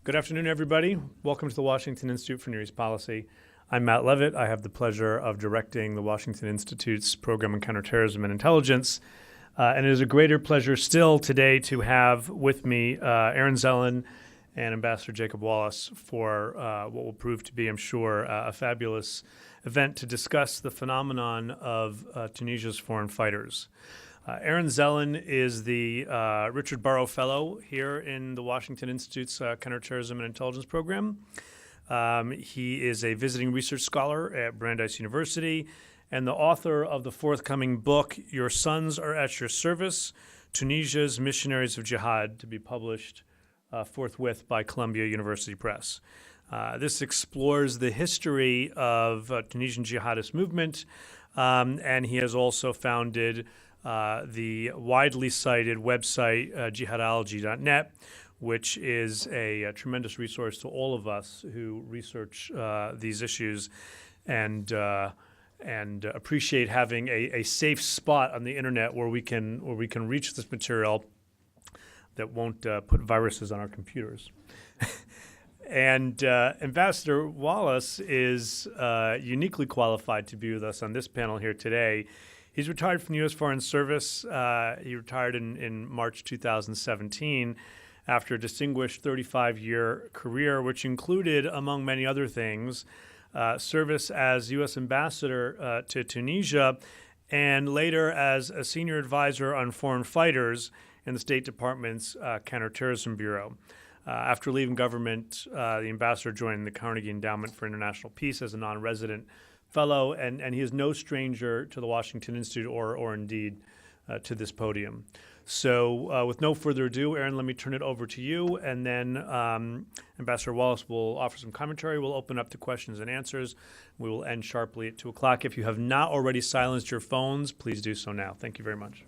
Good afternoon, everybody. Welcome to the Washington Institute for Near East Policy. I'm Matt Levitt. I have the pleasure of directing the Washington Institute's program on counterterrorism and intelligence. And it is a greater pleasure still today to have with me Aaron Zellin and Ambassador Jacob Wallace for what will prove to be, I'm sure, a fabulous event to discuss the phenomenon of Tunisia's foreign fighters. Aaron Zellin is the Richard Burrow Fellow here in the Washington Institute's Counterterrorism and Intelligence Program. He is a visiting research scholar at Brandeis University and the author of the forthcoming book, Your Sons Are at Your Service, Tunisia's Missionaries of Jihad, to be published forthwith by Columbia University Press. This explores the history of Tunisian jihadist movement, and he has also founded the widely cited website jihadology.net, which is a tremendous resource to all of us who research these issues and appreciate having a safe spot on the internet where we can reach this material that won't put viruses on our computers. And Ambassador Wallace is uniquely qualified to be with us on this panel here today. He's retired from the U.S. Foreign Service. He retired in March 2017 after a distinguished 35-year career, which included, among many other things, service as U.S. Ambassador to Tunisia and later as a senior advisor on foreign fighters in the State Department's Counterterrorism Bureau. After leaving government, the ambassador joined the Carnegie Endowment for International Peace as a non-resident fellow, and he is no stranger to the Washington Institute or indeed to this podium. So with no further ado, Aaron, let me turn it over to you, and then Ambassador Wallace will offer some commentary. We'll open up to questions and answers. We will end sharply at 2 o'clock. If you have not already silenced your phones, please do so now. Thank you very much.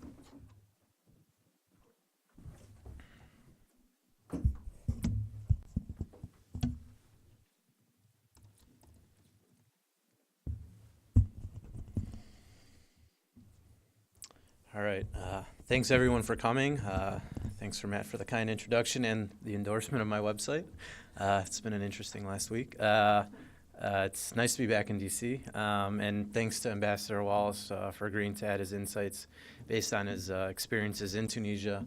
All right. Thanks, everyone, for coming. Thanks for Matt for the kind introduction and the endorsement of my website. It's been an interesting last week. It's nice to be back in D.C. And thanks to Ambassador Wallace for agreeing to add his insights based on his experiences in Tunisia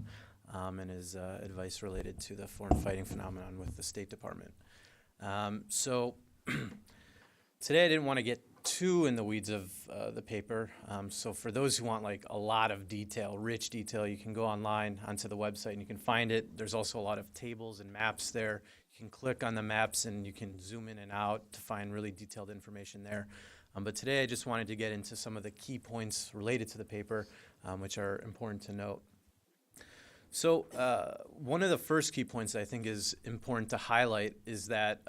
and his advice related to the foreign fighting phenomenon with the State Department. So today I didn't want to get too in the weeds of the paper. So for those who want like a lot of detail, rich detail, you can go online onto the website and you can find it. There's also a lot of tables and maps there. You can click on the maps and you can zoom in and out to find really detailed information there. But today I just wanted to get into some of the key points related to the paper, which are important to note. So one of the first key points I think is important to highlight is that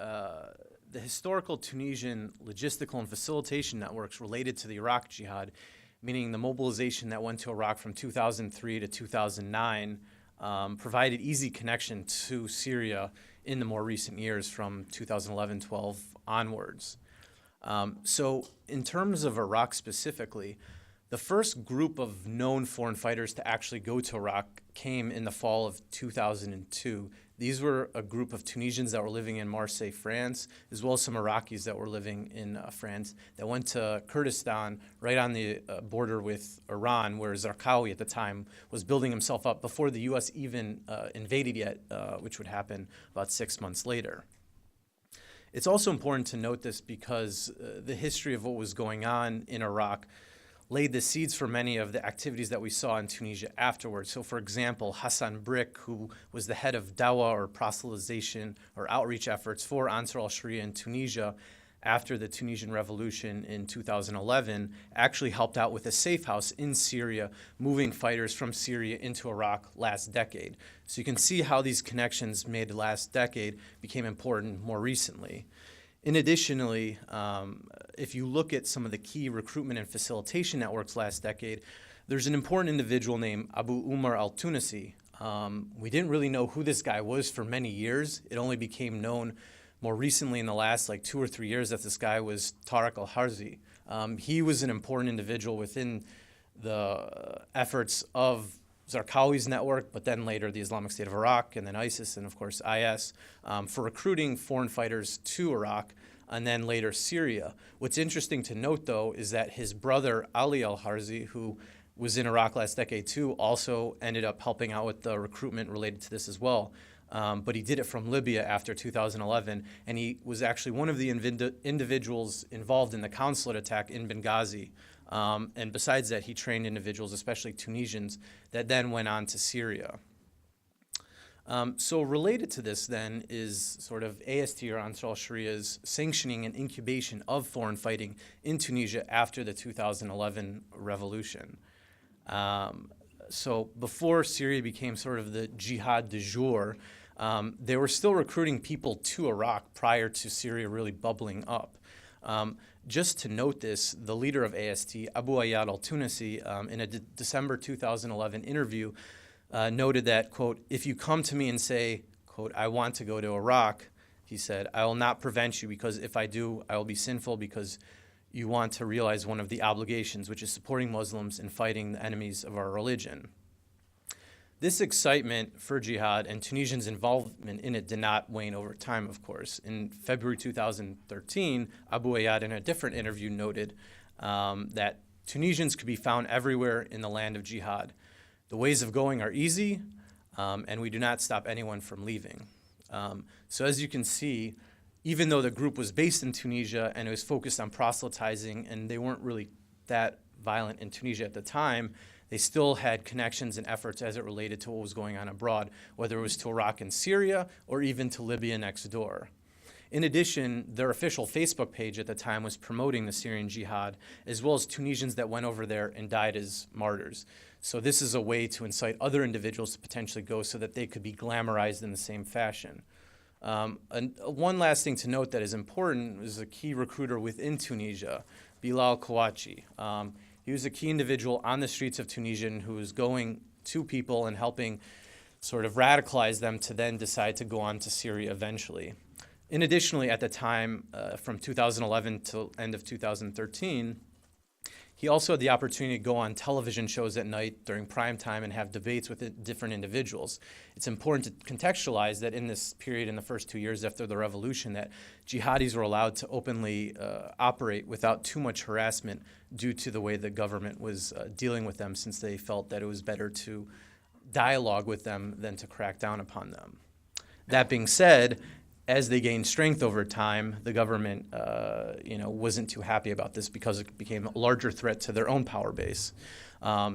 the historical Tunisian logistical and facilitation networks related to the Iraq Jihad, meaning the mobilization that went to Iraq from 2003 to 2009, provided easy connection to Syria in the more recent years from 2011-12 onwards. So in terms of Iraq specifically, the first group of known foreign fighters to actually go to Iraq came in the fall of 2002. These were a group of Tunisians that were living in Marseille, France, as well as some Iraqis that were living in France that went to Kurdistan, right on the border with Iran, where Zarqawi at the time was building himself up before the U.S. even invaded yet, which would happen about 6 months later. It's also important to note this because the history of what was going on in Iraq laid the seeds for many of the activities that we saw in Tunisia afterwards. So for example, Hassan Brick, who was the head of Dawah or proselytization or outreach efforts for Ansar al-Sharia in Tunisia after the Tunisian revolution in 2011, actually helped out with a safe house in Syria, moving fighters from Syria into Iraq last decade. So you can see how these connections made last decade became important more recently. In additionally, if you look at some of the key recruitment and facilitation networks last decade, there's an important individual named Abu Umar al-Tunisi. We didn't really know who this guy was for many years. It only became known more recently in the last 2 or 3 years that this guy was Tariq al-Harzi. He was an important individual within the efforts of Zarqawi's network, but then later the Islamic State of Iraq, and then ISIS, and of course IS, for recruiting foreign fighters to Iraq, and then later Syria. What's interesting to note, though, is that his brother Ali al-Harzi, who was in Iraq last decade too, also ended up helping out with the recruitment related to this as well. But he did it from Libya after 2011, and he was actually one of the individuals involved in the consulate attack in Benghazi. And besides that, he trained individuals, especially Tunisians, that then went on to Syria. So related to this then is sort of AST, or Ansar al-Sharia's sanctioning and incubation of foreign fighting in Tunisia after the 2011 revolution. So before Syria became sort of the jihad du jour, they were still recruiting people to Iraq prior to Syria really bubbling up. Just to note this, the leader of AST, Abu Ayyad al-Tunisi, in a December 2011 interview, noted that, quote, "If you come to me and say, quote, I want to go to Iraq," he said, "I will not prevent you, because if I do, I will be sinful, because you want to realize one of the obligations, which is supporting Muslims and fighting the enemies of our religion." This excitement for jihad and Tunisians' involvement in it did not wane over time, of course. In February 2013, Abu Ayyad, in a different interview, noted that Tunisians could be found everywhere in the land of jihad. The ways of going are easy, and we do not stop anyone from leaving. So as you can see, even though the group was based in Tunisia and it was focused on proselytizing, and they weren't really that violent in Tunisia at the time, they still had connections and efforts as it related to what was going on abroad, whether it was to Iraq and Syria or even to Libya next door. In addition, their official Facebook page at the time was promoting the Syrian jihad, as well as Tunisians that went over there and died as martyrs. So this is a way to incite other individuals to potentially go so that they could be glamorized in the same fashion. And one last thing to note that is important is a key recruiter within Tunisia, Bilal Kouachi. He was a key individual on the streets of Tunisia who was going to people and helping sort of radicalize them to then decide to go on to Syria eventually. And additionally, at the time, from 2011 to end of 2013, he also had the opportunity to go on television shows at night during prime time and have debates with different individuals. It's important to contextualize that in this period, in the first 2 years after the revolution, that jihadis were allowed to openly operate without too much harassment due to the way the government was dealing with them, since they felt that it was better to dialogue with them than to crack down upon them. That being said, as they gained strength over time, the government wasn't too happy about this because it became a larger threat to their own power base.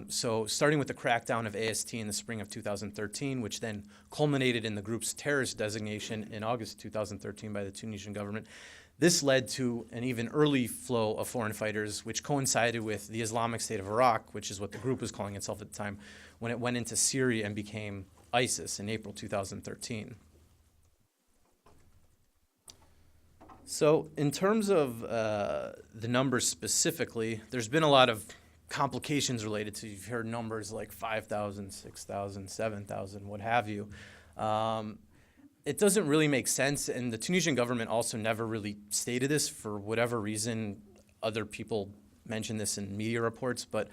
So starting with the crackdown of AST in the spring of 2013, which then culminated in the group's terrorist designation in August 2013 by the Tunisian government, this led to an even early flow of foreign fighters, which coincided with the Islamic State of Iraq, which is what the group was calling itself at the time, when it went into Syria and became ISIS in April 2013. So in terms of the numbers specifically, there's been a lot of complications related to, you've heard numbers like 5,000, 6,000, 7,000, what have you. It doesn't really make sense, and the Tunisian government also never really stated this for whatever reason. Other people mention this in media reports, but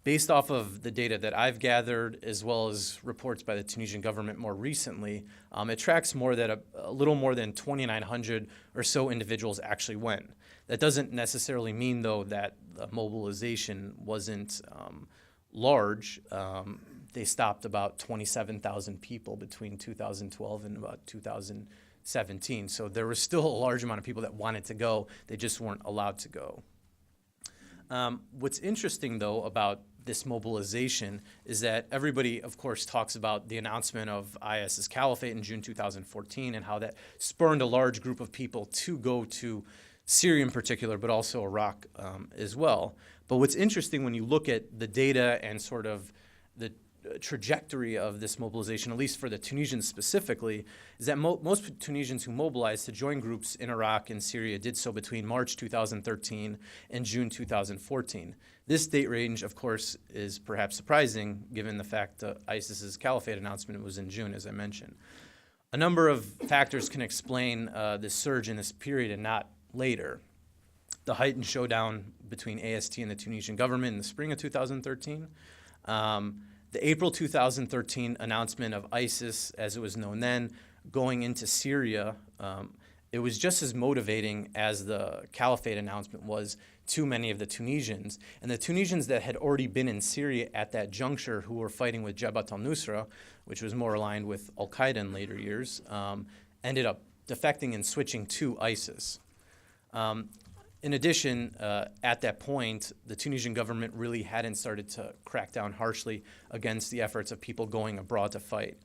based off of the data that I've gathered, as well as reports by the Tunisian government more recently, it tracks more that a little more than 2,900 or so individuals actually went. That doesn't necessarily mean, though, that the mobilization wasn't large. They stopped about 27,000 people between 2012 and about 2017. So there was still a large amount of people that wanted to go. They just weren't allowed to go. What's interesting, though, about this mobilization is that everybody, of course, talks about the announcement of IS's caliphate in June 2014 and how that spurred a large group of people to go to Syria in particular, but also Iraq as well. But what's interesting when you look at the data and sort of the trajectory of this mobilization, at least for the Tunisians specifically, is that most Tunisians who mobilized to join groups in Iraq and Syria did so between March 2013 and June 2014. This date range, of course, is perhaps surprising given the fact that ISIS's caliphate announcement was in June, as I mentioned. A number of factors can explain this surge in this period and not later. The heightened showdown between AST and the Tunisian government in the spring of 2013, the April 2013 announcement of ISIS, as it was known then, going into Syria, it was just as motivating as the caliphate announcement was to many of the Tunisians. And the Tunisians that had already been in Syria at that juncture, who were fighting with Jabhat al-Nusra, which was more aligned with al-Qaeda in later years, ended up defecting and switching to ISIS. In addition, at that point, the Tunisian government really hadn't started to crack down harshly against the efforts of people going abroad to fight.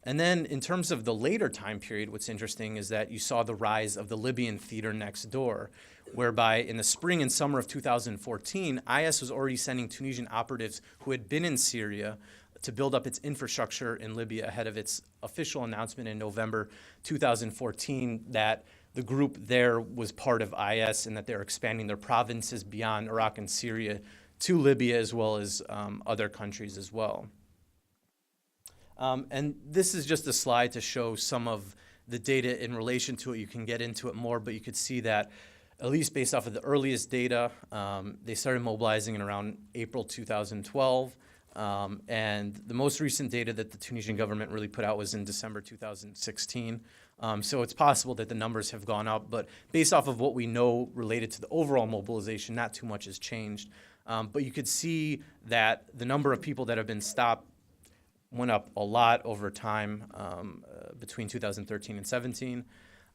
And then in terms of the later time period, what's interesting is that you saw the rise of the Libyan theater next door, whereby in the spring and summer of 2014, IS was already sending Tunisian operatives who had been in Syria to build up its infrastructure in Libya ahead of its official announcement in November 2014 that the group there was part of IS and that they're expanding their provinces beyond Iraq and Syria to Libya as well as other countries as well. And this is just a slide to show some of the data in relation to it. You can get into it more, but you could see that at least based off of the earliest data, they started mobilizing in around April 2012. And the most recent data that the Tunisian government really put out was in December 2016. So it's possible that the numbers have gone up, but based off of what we know related to the overall mobilization, not too much has changed. But you could see that the number of people that have been stopped went up a lot over time between 2013 and 17.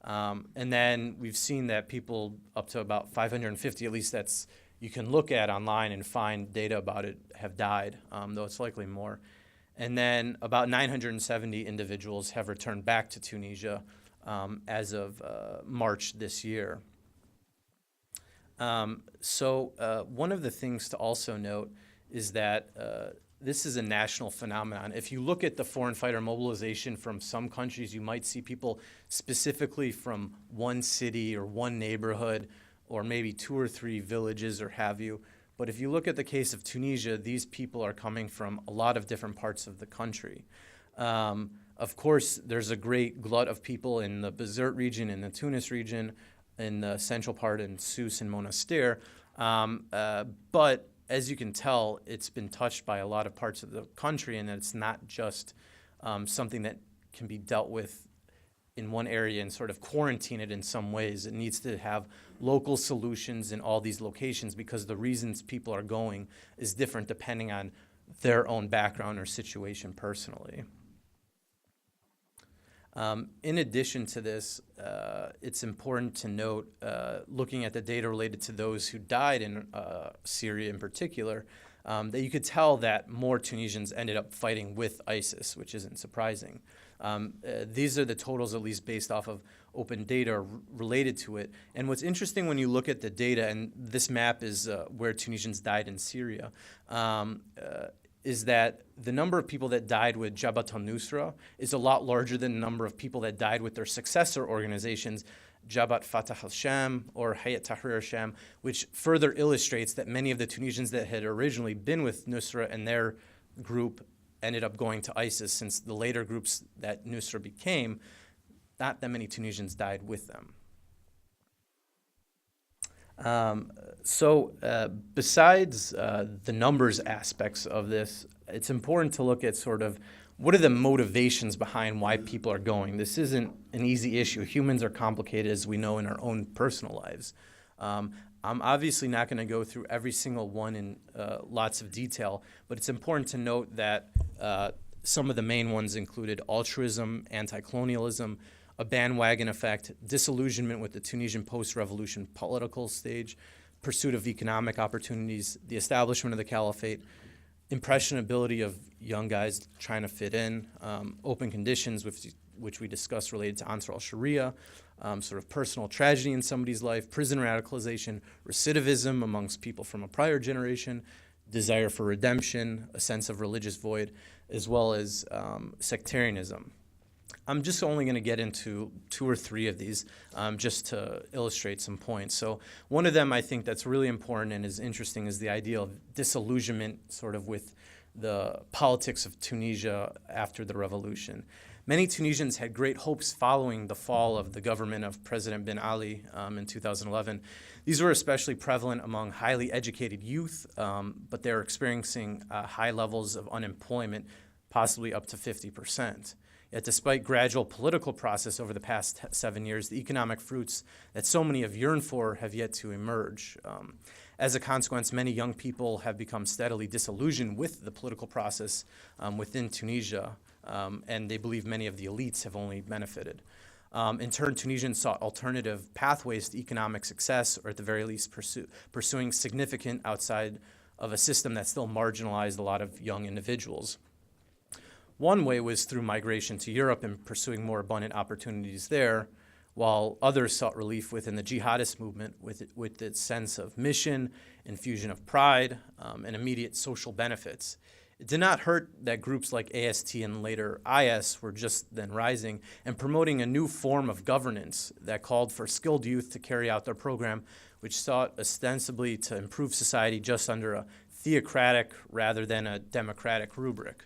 And then we've seen that people up to about 550, at least that's you can look at online and find data about it, have died, though it's likely more. And then about 970 individuals have returned back to Tunisia as of March this year. So one of the things to also note is that this is a national phenomenon. If you look at the foreign fighter mobilization from some countries, you might see people specifically from one city or one neighborhood or maybe 2 or 3 villages or have you. But if you look at the case of Tunisia, these people are coming from a lot of different parts of the country. Of course, there's a great glut of people in the Bizerte region, in the Tunis region, in the central part in Sousse and Monastir. But as you can tell, it's been touched by a lot of parts of the country, and it's not just something that can be dealt with in one area and sort of quarantine it in some ways. It needs to have local solutions in all these locations because the reasons people are going is different depending on their own background or situation personally. In addition to this, it's important to note, looking at the data related to those who died in Syria in particular, that you could tell that more Tunisians ended up fighting with ISIS, which isn't surprising. These are the totals, at least based off of open data related to it. And what's interesting when you look at the data, and this map is where Tunisians died in Syria, is that the number of people that died with Jabhat al-Nusra is a lot larger than the number of people that died with their successor organizations, Jabhat Fatah al-Sham or Hayat Tahrir al-Sham, which further illustrates that many of the Tunisians that had originally been with Nusra and their group ended up going to ISIS, since the later groups that Nusra became, not that many Tunisians died with them. Besides the numbers aspects of this, it's important to look at sort of what are the motivations behind why people are going. This isn't an easy issue. Humans are complicated, as we know, in our own personal lives. I'm obviously not going to go through every single one in lots of detail, but it's important to note that some of the main ones included altruism, anti-colonialism, a bandwagon effect, disillusionment with the Tunisian post-revolution political stage, pursuit of economic opportunities, the establishment of the caliphate, impressionability of young guys trying to fit in, open conditions, which we discussed related to Ansar al-Sharia, sort of personal tragedy in somebody's life, prison radicalization, recidivism amongst people from a prior generation, desire for redemption, a sense of religious void, as well as sectarianism. I'm just only going to get into 2 or 3 of these just to illustrate some points. So one of them I think that's really important and is interesting is the idea of disillusionment sort of with the politics of Tunisia after the revolution. Many Tunisians had great hopes following the fall of the government of President Ben Ali in 2011. These were especially prevalent among highly educated youth, but they're experiencing high levels of unemployment, possibly up to 50%. Yet despite gradual political process over the past 7 years, the economic fruits that so many have yearned for have yet to emerge. As a consequence, many young people have become steadily disillusioned with the political process within Tunisia, and they believe many of the elites have only benefited. In turn, Tunisians sought alternative pathways to economic success, or at the very least pursuing significant outside of a system that still marginalized a lot of young individuals. One way was through migration to Europe and pursuing more abundant opportunities there, while others sought relief within the jihadist movement with its sense of mission, infusion of pride, and immediate social benefits. It did not hurt that groups like AST and later IS were just then rising and promoting a new form of governance that called for skilled youth to carry out their program, which sought ostensibly to improve society just under a theocratic rather than a democratic rubric.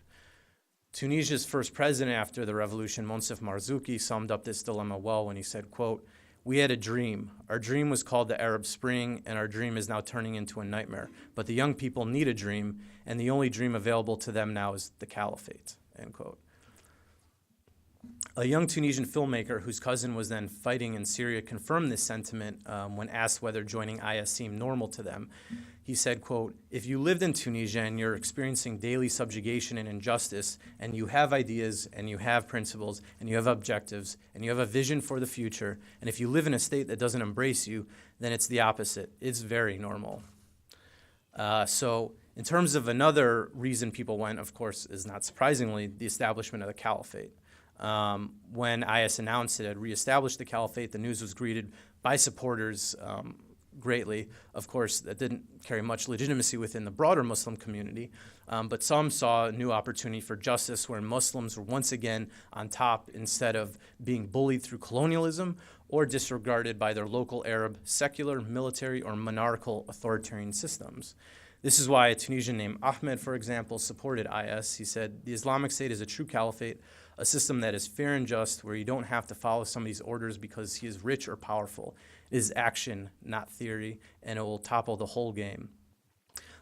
Tunisia's first president after the revolution, Monsef Marzouki, summed up this dilemma well when he said, quote, "We had a dream. Our dream was called the Arab Spring, and our dream is now turning into a nightmare. But the young people need a dream, and the only dream available to them now is the caliphate," end quote. A young Tunisian filmmaker whose cousin was then fighting in Syria confirmed this sentiment when asked whether joining IS seemed normal to them. He said, quote, "If you lived in Tunisia and you're experiencing daily subjugation and injustice, and you have ideas, and you have principles, and you have objectives, and you have a vision for the future, and if you live in a state that doesn't embrace you, then it's the opposite. It's very normal." So in terms of another reason people went, of course, is not surprisingly the establishment of the caliphate. When IS announced it had reestablished the caliphate, the news was greeted by supporters greatly. Of course, that didn't carry much legitimacy within the broader Muslim community, but some saw a new opportunity for justice where Muslims were once again on top instead of being bullied through colonialism or disregarded by their local Arab secular, military, or monarchical authoritarian systems. This is why a Tunisian named Ahmed, for example, supported IS. He said, "The Islamic State is a true caliphate, a system that is fair and just, where you don't have to follow somebody's orders because he is rich or powerful. It is action, not theory, and it will topple the whole game."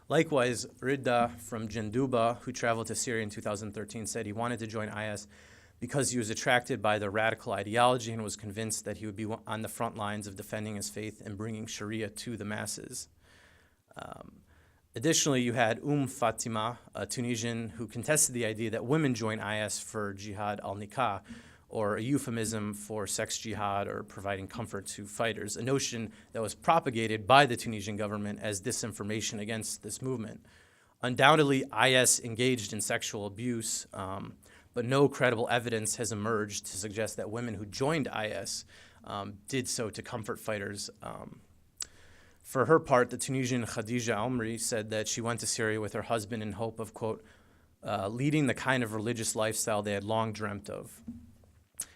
Likewise, Ridda from Jinduba, who traveled to Syria in 2013, said he wanted to join IS because he was attracted by the radical ideology and was convinced that he would be on the front lines of defending his faith and bringing Sharia to the masses. Additionally, you had Fatima, a Tunisian who contested the idea that women join IS for jihad al-nikah, or a euphemism for sex jihad or providing comfort to fighters, a notion that was propagated by the Tunisian government as disinformation against this movement. Undoubtedly, IS engaged in sexual abuse, but no credible evidence has emerged to suggest that women who joined IS did so to comfort fighters. For her part, the Tunisian Khadija Omri said that she went to Syria with her husband in hope of, quote, leading the kind of religious lifestyle they had long dreamt of.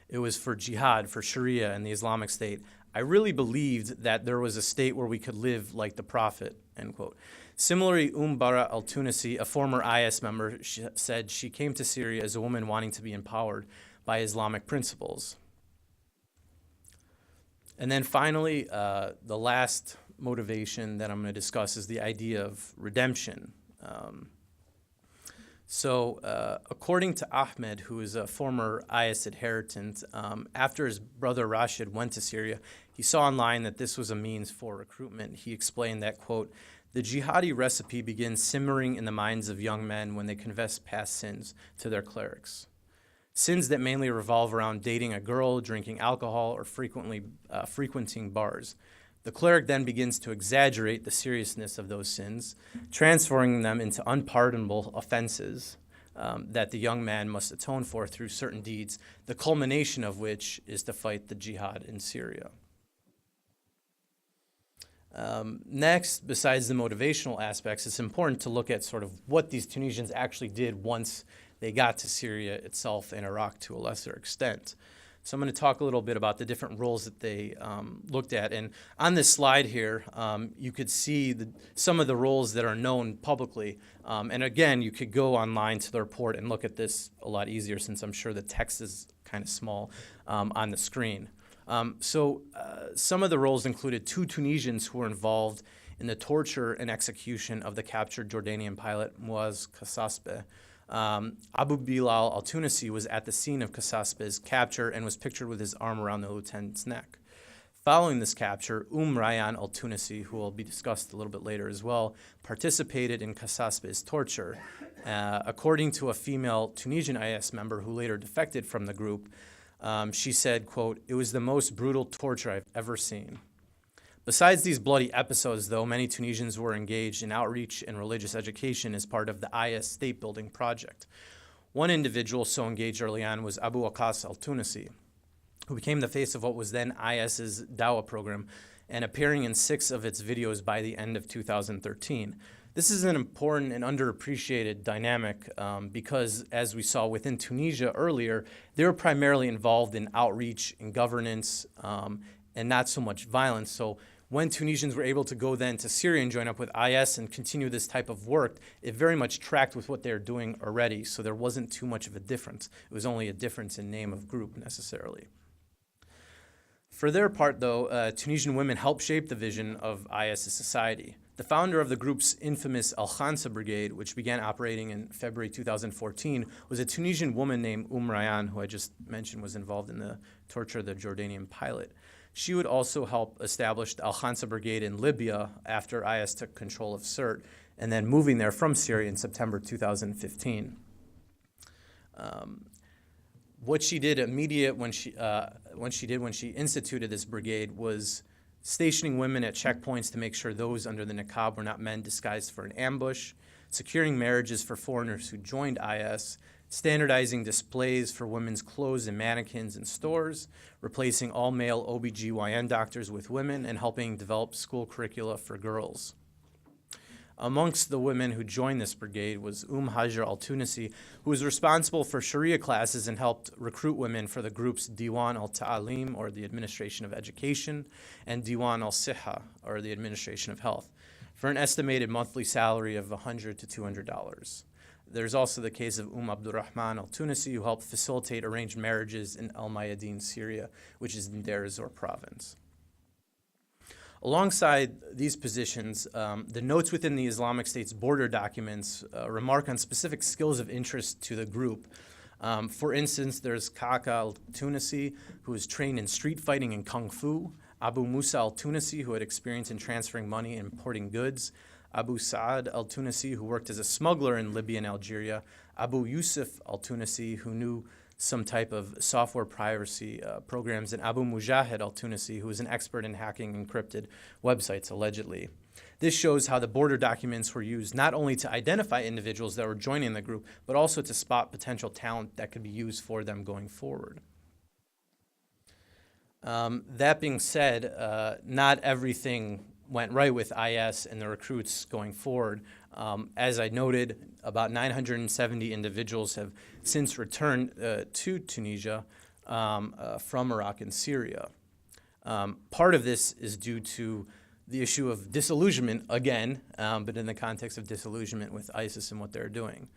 It was for jihad, for Sharia and the Islamic State. I really believed that there was a state where we could live like the Prophet, end quote. Similarly, Bara al-Tunisi, a former IS member, said she came to Syria as a woman wanting to be empowered by Islamic principles. And then finally, the last motivation that I'm going to discuss is the idea of redemption. According to Ahmed, who is a former IS adherent, after his brother Rashid went to Syria, he saw online that this was a means for recruitment. He explained that, quote, "The jihadi recipe begins simmering in the minds of young men when they confess past sins to their clerics. Sins that mainly revolve around dating a girl, drinking alcohol, or frequenting bars. The cleric then begins to exaggerate the seriousness of those sins, transferring them into unpardonable offenses that the young man must atone for through certain deeds, the culmination of which is to fight the jihad in Syria." Next, besides the motivational aspects, it's important to look at sort of what these Tunisians actually did once they got to Syria itself and Iraq to a lesser extent. So I'm going to talk a little bit about the different roles that they looked at. And on this slide here, you could see some of the roles that are known publicly. And again, you could go online to the report and look at this a lot easier, since I'm sure the text is kind of small on the screen. Some of the roles included 2 Tunisians who were involved in the torture and execution of the captured Jordanian pilot Muaz Kasasbeh. Abu Bilal al-Tunisi was at the scene of Kasasbeh's capture and was pictured with his arm around the lieutenant's neck. Following this capture, Rayyan al-Tunisi, who will be discussed a little bit later as well, participated in Kasasbeh's torture. According to a female Tunisian IS member who later defected from the group, she said, quote, "It was the most brutal torture I've ever seen." Besides these bloody episodes, though, many Tunisians were engaged in outreach and religious education as part of the IS state-building project. One individual so engaged early on was Abu Waqas al-Tunisi, who became the face of what was then IS's Dawah program and appearing in 6 of its videos by the end of 2013. This is an important and underappreciated dynamic because, as we saw within Tunisia earlier, they were primarily involved in outreach and governance and not so much violence. So when Tunisians were able to go then to Syria and join up with IS and continue this type of work, it very much tracked with what they were doing already, so there wasn't too much of a difference. It was only a difference in name of group necessarily. For their part, though, Tunisian women helped shape the vision of IS's society. The founder of the group's infamous Al-Khansa Brigade, which began operating in February 2014, was a Tunisian woman named Rayyan, who I just mentioned was involved in the torture of the Jordanian pilot. She would also help establish the Al-Khansa Brigade in Libya after IS took control of Sirte, and then moving there from Syria in September 2015. What she did when she instituted this brigade was stationing women at checkpoints to make sure those under the niqab were not men disguised for an ambush, securing marriages for foreigners who joined IS, standardizing displays for women's clothes and mannequins in stores, replacing all male OBGYN doctors with women, and helping develop school curricula for girls. Amongst the women who joined this brigade was Hajar al-Tunisi, who was responsible for Sharia classes and helped recruit women for the groups Diwan al-Ta'alim, or the Administration of Education, and Diwan al-Siha, or the Administration of Health, for an estimated monthly salary of $100 to $200. There's also the case of Abdurrahman al-Tunisi, who helped facilitate arranged marriages in Al-Mayadin, Syria, which is in Deir ez-Zor province. Alongside these positions, the notes within the Islamic State's border documents remark on specific skills of interest to the group. For instance, there's Kaka al-Tunisi, who was trained in street fighting and kung fu, Abu Musa al-Tunisi, who had experience in transferring money and importing goods, Abu Sa'ad al-Tunisi, who worked as a smuggler in Libya and Algeria, Abu Yusuf al-Tunisi, who knew some type of software piracy programs, and Abu Mujahid al-Tunisi, who was an expert in hacking encrypted websites, allegedly. This shows how the border documents were used not only to identify individuals that were joining the group, but also to spot potential talent that could be used for them going forward. That being said, not everything went right with IS and the recruits going forward. As I noted, about 970 individuals have since returned to Tunisia from Iraq and Syria. Part of this is due to the issue of disillusionment again, but in the context of disillusionment with ISIS and what they're doing.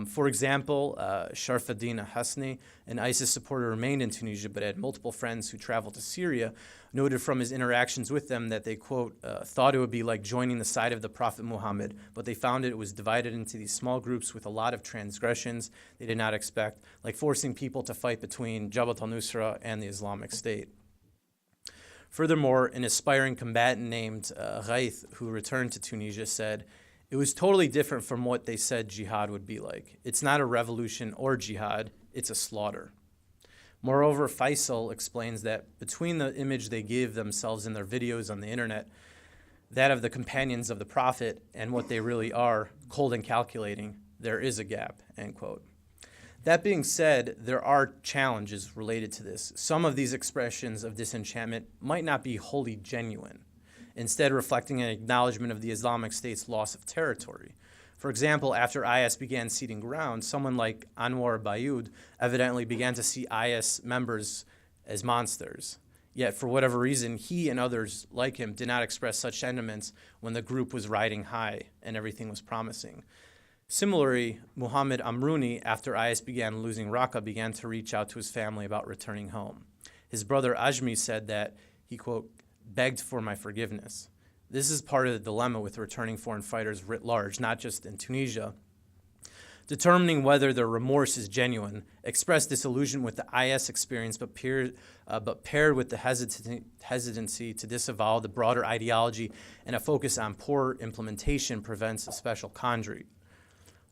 For example, Sharfaddin Hasni, an ISIS supporter, remained in Tunisia but had multiple friends who traveled to Syria, noted from his interactions with them that they, quote, thought it would be like joining the side of the Prophet Muhammad, but they found it was divided into these small groups with a lot of transgressions they did not expect, like forcing people to fight between Jabhat al-Nusra and the Islamic State. Furthermore, an aspiring combatant named Ghaith, who returned to Tunisia, said, "It was totally different from what they said jihad would be like. It's not a revolution or jihad, it's a slaughter." Moreover, Faisal explains that between the image they give themselves in their videos on the internet, that of the companions of the Prophet, and what they really are, cold and calculating, there is a gap, end quote. That being said, there are challenges related to this. Some of these expressions of disenchantment might not be wholly genuine, instead reflecting an acknowledgement of the Islamic State's loss of territory. For example, after IS began ceding ground, someone like Anwar Bayoud evidently began to see IS members as monsters. Yet, for whatever reason, he and others like him did not express such sentiments when the group was riding high and everything was promising. Similarly, Muhammad Amrouni, after IS began losing Raqqa, began to reach out to his family about returning home. His brother Ajmi said that he, quote, begged for my forgiveness. This is part of the dilemma with returning foreign fighters writ large, not just in Tunisia. Determining whether their remorse is genuine, expressed disillusionment with the IS experience, but paired with the hesitancy to disavow the broader ideology and a focus on poor implementation prevents a special conduit.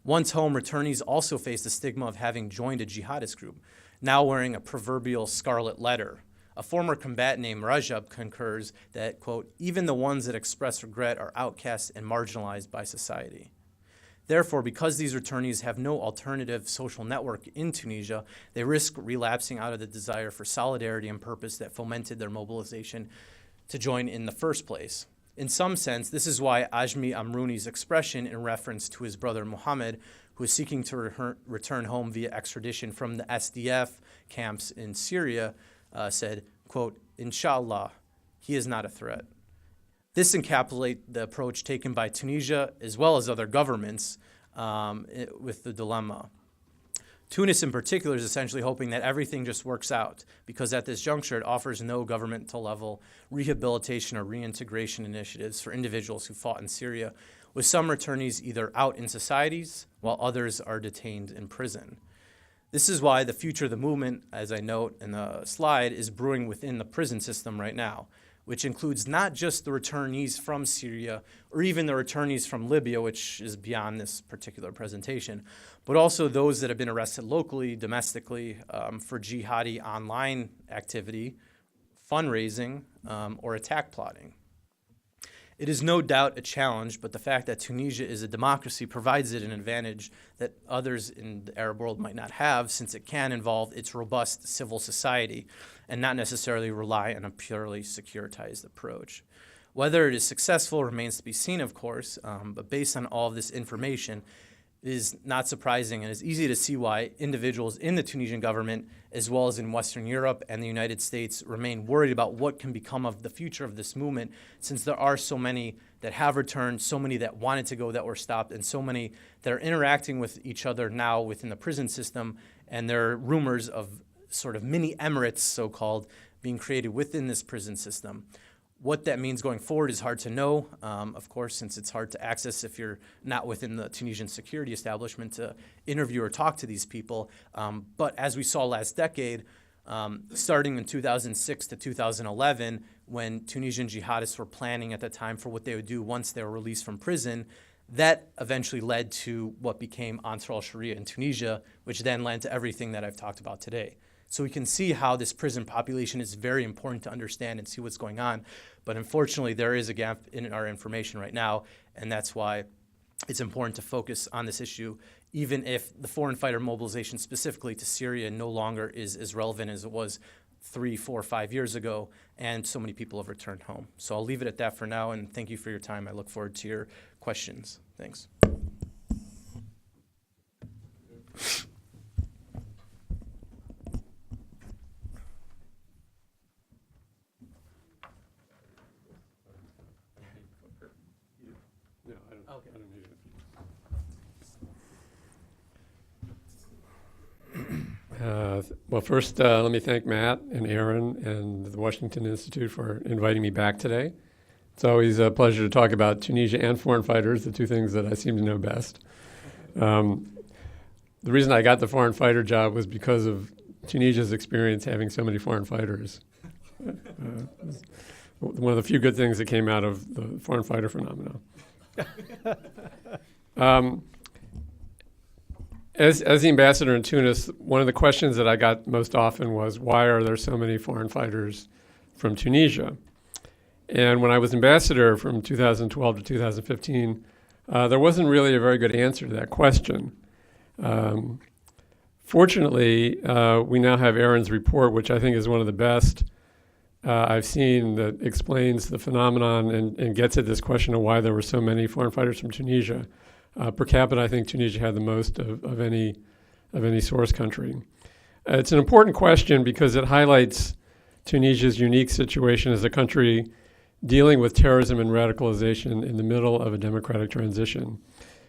Once home, returnees also face the stigma of having joined a jihadist group, now wearing a proverbial scarlet letter. A former combatant named Rajab concurs that, quote, even the ones that express regret are outcast and marginalized by society. Therefore, because these returnees have no alternative social network in Tunisia, they risk relapsing out of the desire for solidarity and purpose that fomented their mobilization to join in the first place. In some sense, this is why Ajmi Amrouni's expression in reference to his brother Muhammad, who is seeking to return home via extradition from the SDF camps in Syria, said, quote, Inshallah, he is not a threat. This encapsulates the approach taken by Tunisia as well as other governments with the dilemma. Tunis in particular is essentially hoping that everything just works out because at this juncture it offers no governmental level rehabilitation or reintegration initiatives for individuals who fought in Syria, with some returnees either out in societies while others are detained in prison. This is why the future of the movement, as I note in the slide, is brewing within the prison system right now, which includes not just the returnees from Syria or even the returnees from Libya, which is beyond this particular presentation, but also those that have been arrested locally, domestically, for jihadi online activity, fundraising, or attack plotting. It is no doubt a challenge, but the fact that Tunisia is a democracy provides it an advantage that others in the Arab world might not have, since it can involve its robust civil society and not necessarily rely on a purely securitized approach. Whether it is successful remains to be seen, of course, but based on all of this information, it is not surprising and it's easy to see why individuals in the Tunisian government, as well as in Western Europe and the United States, remain worried about what can become of the future of this movement, since there are so many that have returned, so many that wanted to go that were stopped, and so many that are interacting with each other now within the prison system, and there are rumors of sort of mini emirates, so-called, being created within this prison system. What that means going forward is hard to know, of course, since it's hard to access if you're not within the Tunisian security establishment to interview or talk to these people. But as we saw last decade, starting in 2006 to 2011, when Tunisian jihadists were planning at the time for what they would do once they were released from prison, that eventually led to what became Ansar al-Sharia in Tunisia, which then led to everything that I've talked about today. So we can see how this prison population is very important to understand and see what's going on. But unfortunately, there is a gap in our information right now, and that's why it's important to focus on this issue, even if the foreign fighter mobilization specifically to Syria no longer is as relevant as it was 3, 4, 5 years ago, and so many people have returned home. So I'll leave it at that for now, and thank you for your time. I look forward to your questions. Thanks. Well, first, let me thank Matt and Aaron and the Washington Institute for inviting me back today. It's always a pleasure to talk about Tunisia and foreign fighters, the two things that I seem to know best. The reason I got the foreign fighter job was because of Tunisia's experience having so many foreign fighters. One of the few good things that came out of the foreign fighter phenomenon. As the ambassador in Tunis, one of the questions that I got most often was, why are there so many foreign fighters from Tunisia? And when I was ambassador from 2012 to 2015, there wasn't really a very good answer to that question. Fortunately, we now have Aaron's report, which I think is one of the best I've seen, that explains the phenomenon and gets at this question of why there were so many foreign fighters from Tunisia. Per capita, I think Tunisia had the most of any source country. It's an important question because it highlights Tunisia's unique situation as a country dealing with terrorism and radicalization in the middle of a democratic transition.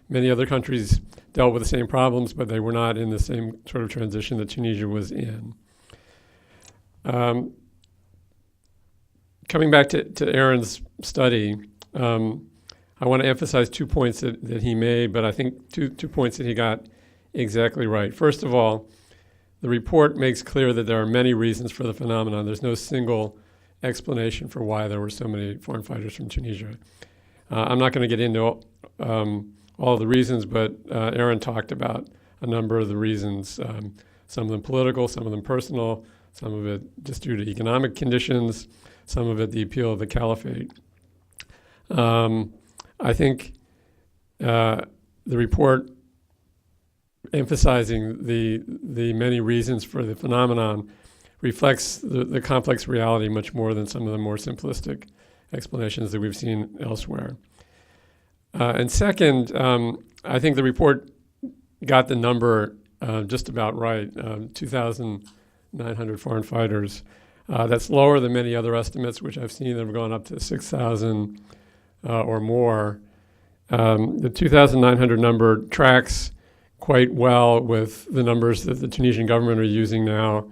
Many other countries dealt with the same problems, but they were not in the same sort of transition that Tunisia was in. Coming back to Aaron's study, I want to emphasize 2 points that he made, but I think two points that he got exactly right. First of all, the report makes clear that there are many reasons for the phenomenon. There's no single explanation for why there were so many foreign fighters from Tunisia. I'm not going to get into all the reasons, but Aaron talked about a number of the reasons, some of them political, some of them personal, some of it just due to economic conditions, some of it the appeal of the caliphate. I think the report emphasizing the many reasons for the phenomenon reflects the complex reality much more than some of the more simplistic explanations that we've seen elsewhere. And second, I think the report got the number just about right, 2,900 foreign fighters. That's lower than many other estimates, which I've seen that have gone up to 6,000 or more. The 2,900 number tracks quite well with the numbers that the Tunisian government are using now,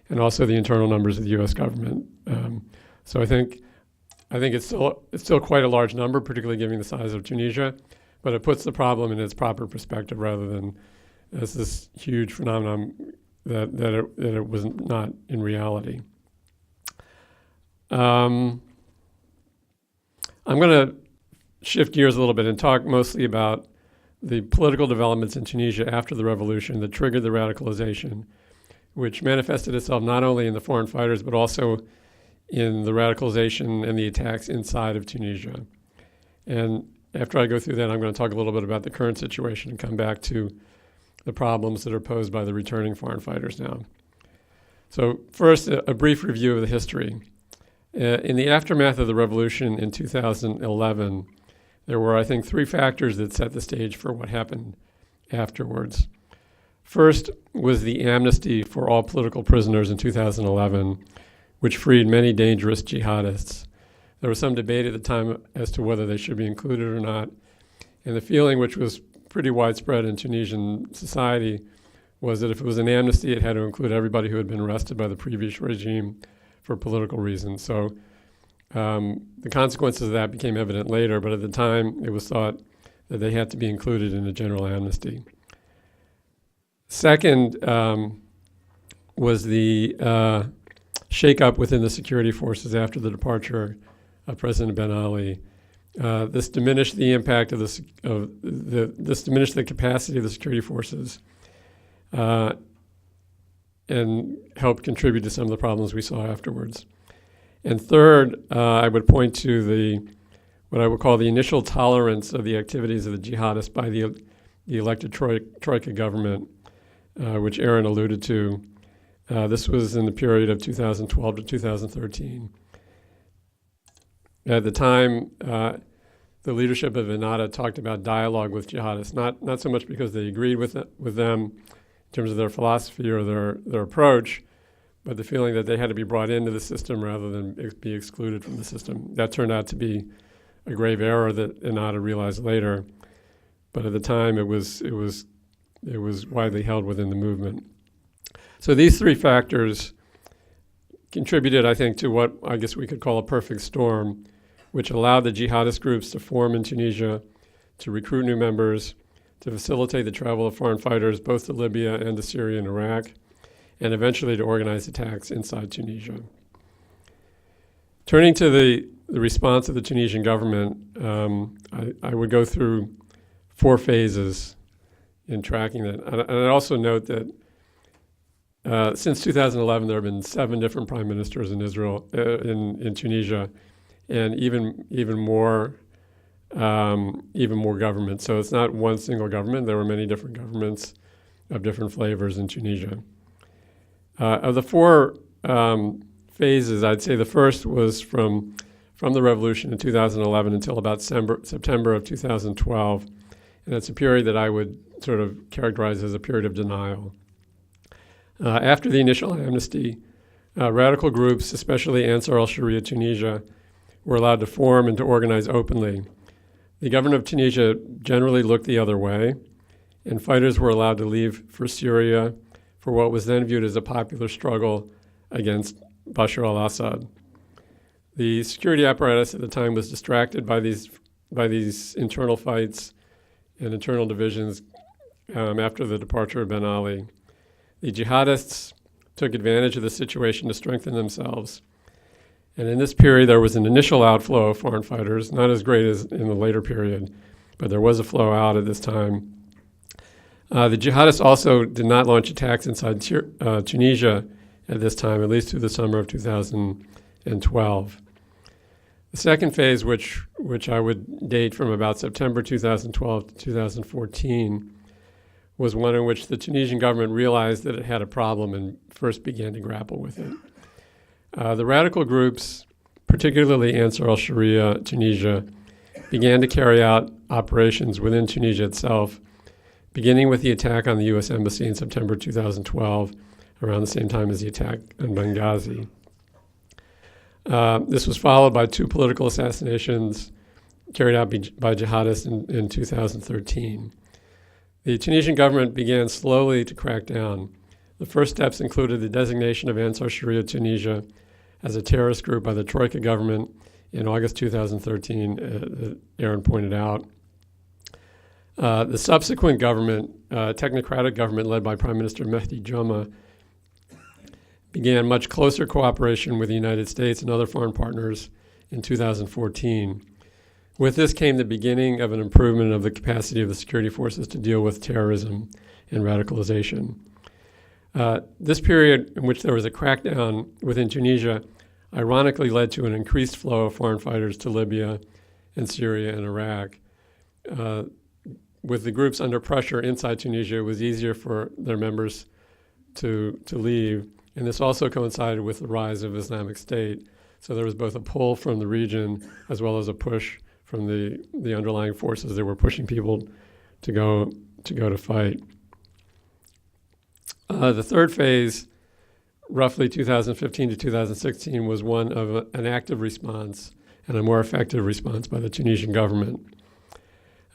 and also the internal numbers of the U.S. government. So I think it's still quite a large number, particularly given the size of Tunisia, but it puts the problem in its proper perspective rather than as this huge phenomenon that it was not in reality. I'm going to shift gears a little bit and talk mostly about the political developments in Tunisia after the revolution that triggered the radicalization, which manifested itself not only in the foreign fighters, but also in the radicalization and the attacks inside of Tunisia. And after I go through that, I'm going to talk a little bit about the current situation and come back to the problems that are posed by the returning foreign fighters now. So first, a brief review of the history. In the aftermath of the revolution in 2011, there were, I think, three factors that set the stage for what happened afterwards. First was the amnesty for all political prisoners in 2011, which freed many dangerous jihadists. There was some debate at the time as to whether they should be included or not, and the feeling, which was pretty widespread in Tunisian society, was that if it was an amnesty, it had to include everybody who had been arrested by the previous regime for political reasons. So the consequences of that became evident later, but at the time it was thought that they had to be included in a general amnesty. Second was the shake-up within the security forces after the departure of President Ben Ali. This diminished the impact of this diminished the capacity of the security forces and helped contribute to some of the problems we saw afterwards. And third, I would point to what I would call the initial tolerance of the activities of the jihadists by the elected Troika government, which Aaron alluded to. This was in the period of 2012 to 2013. At the time, the leadership of Ennahda talked about dialogue with jihadists, not so much because they agreed with them in terms of their philosophy or their approach, but the feeling that they had to be brought into the system rather than be excluded from the system. That turned out to be a grave error that Ennahda realized later, but at the time it was widely held within the movement. So these three factors contributed, I think, to what I guess we could call a perfect storm, which allowed the jihadist groups to form in Tunisia, to recruit new members, to facilitate the travel of foreign fighters both to Libya and to Syria and Iraq, and eventually to organize attacks inside Tunisia. Turning to the response of the Tunisian government, I would go through 4 phases in tracking that. And I'd also note that since 2011, there have been 7 different prime ministers in Israel, in Tunisia, and even more governments. So it's not one single government. There were many different governments of different flavors in Tunisia. Of the 4 phases, I'd say the first was from the revolution in 2011 until about September of 2012, and it's a period that I would sort of characterize as a period of denial. After the initial amnesty, radical groups, especially Ansar al-Sharia Tunisia, were allowed to form and to organize openly. The government of Tunisia generally looked the other way, and fighters were allowed to leave for Syria for what was then viewed as a popular struggle against Bashar al-Assad. The security apparatus at the time was distracted by these internal fights and internal divisions after the departure of Ben Ali. The jihadists took advantage of the situation to strengthen themselves. And in this period, there was an initial outflow of foreign fighters, not as great as in the later period, but there was a flow out at this time. The jihadists also did not launch attacks inside Tunisia at this time, at least through the summer of 2012. The second phase, which I would date from about September 2012 to 2014, was one in which the Tunisian government realized that it had a problem and first began to grapple with it. The radical groups, particularly Ansar al-Sharia Tunisia, began to carry out operations within Tunisia itself, beginning with the attack on the U.S. Embassy in September 2012, around the same time as the attack on Benghazi. This was followed by 2 political assassinations carried out by jihadists in 2013. The Tunisian government began slowly to crack down. The first steps included the designation of Ansar Sharia Tunisia as a terrorist group by the Troika government in August 2013, Aaron pointed out. The subsequent government, technocratic government led by Prime Minister Mehdi Joma, began much closer cooperation with the United States and other foreign partners in 2014. With this came the beginning of an improvement of the capacity of the security forces to deal with terrorism and radicalization. This period in which there was a crackdown within Tunisia ironically led to an increased flow of foreign fighters to Libya and Syria and Iraq. With the groups under pressure inside Tunisia, it was easier for their members to leave, and this also coincided with the rise of Islamic State. So there was both a pull from the region as well as a push from the underlying forces that were pushing people to go to fight. The third phase, roughly 2015 to 2016, was one of an active response and a more effective response by the Tunisian government.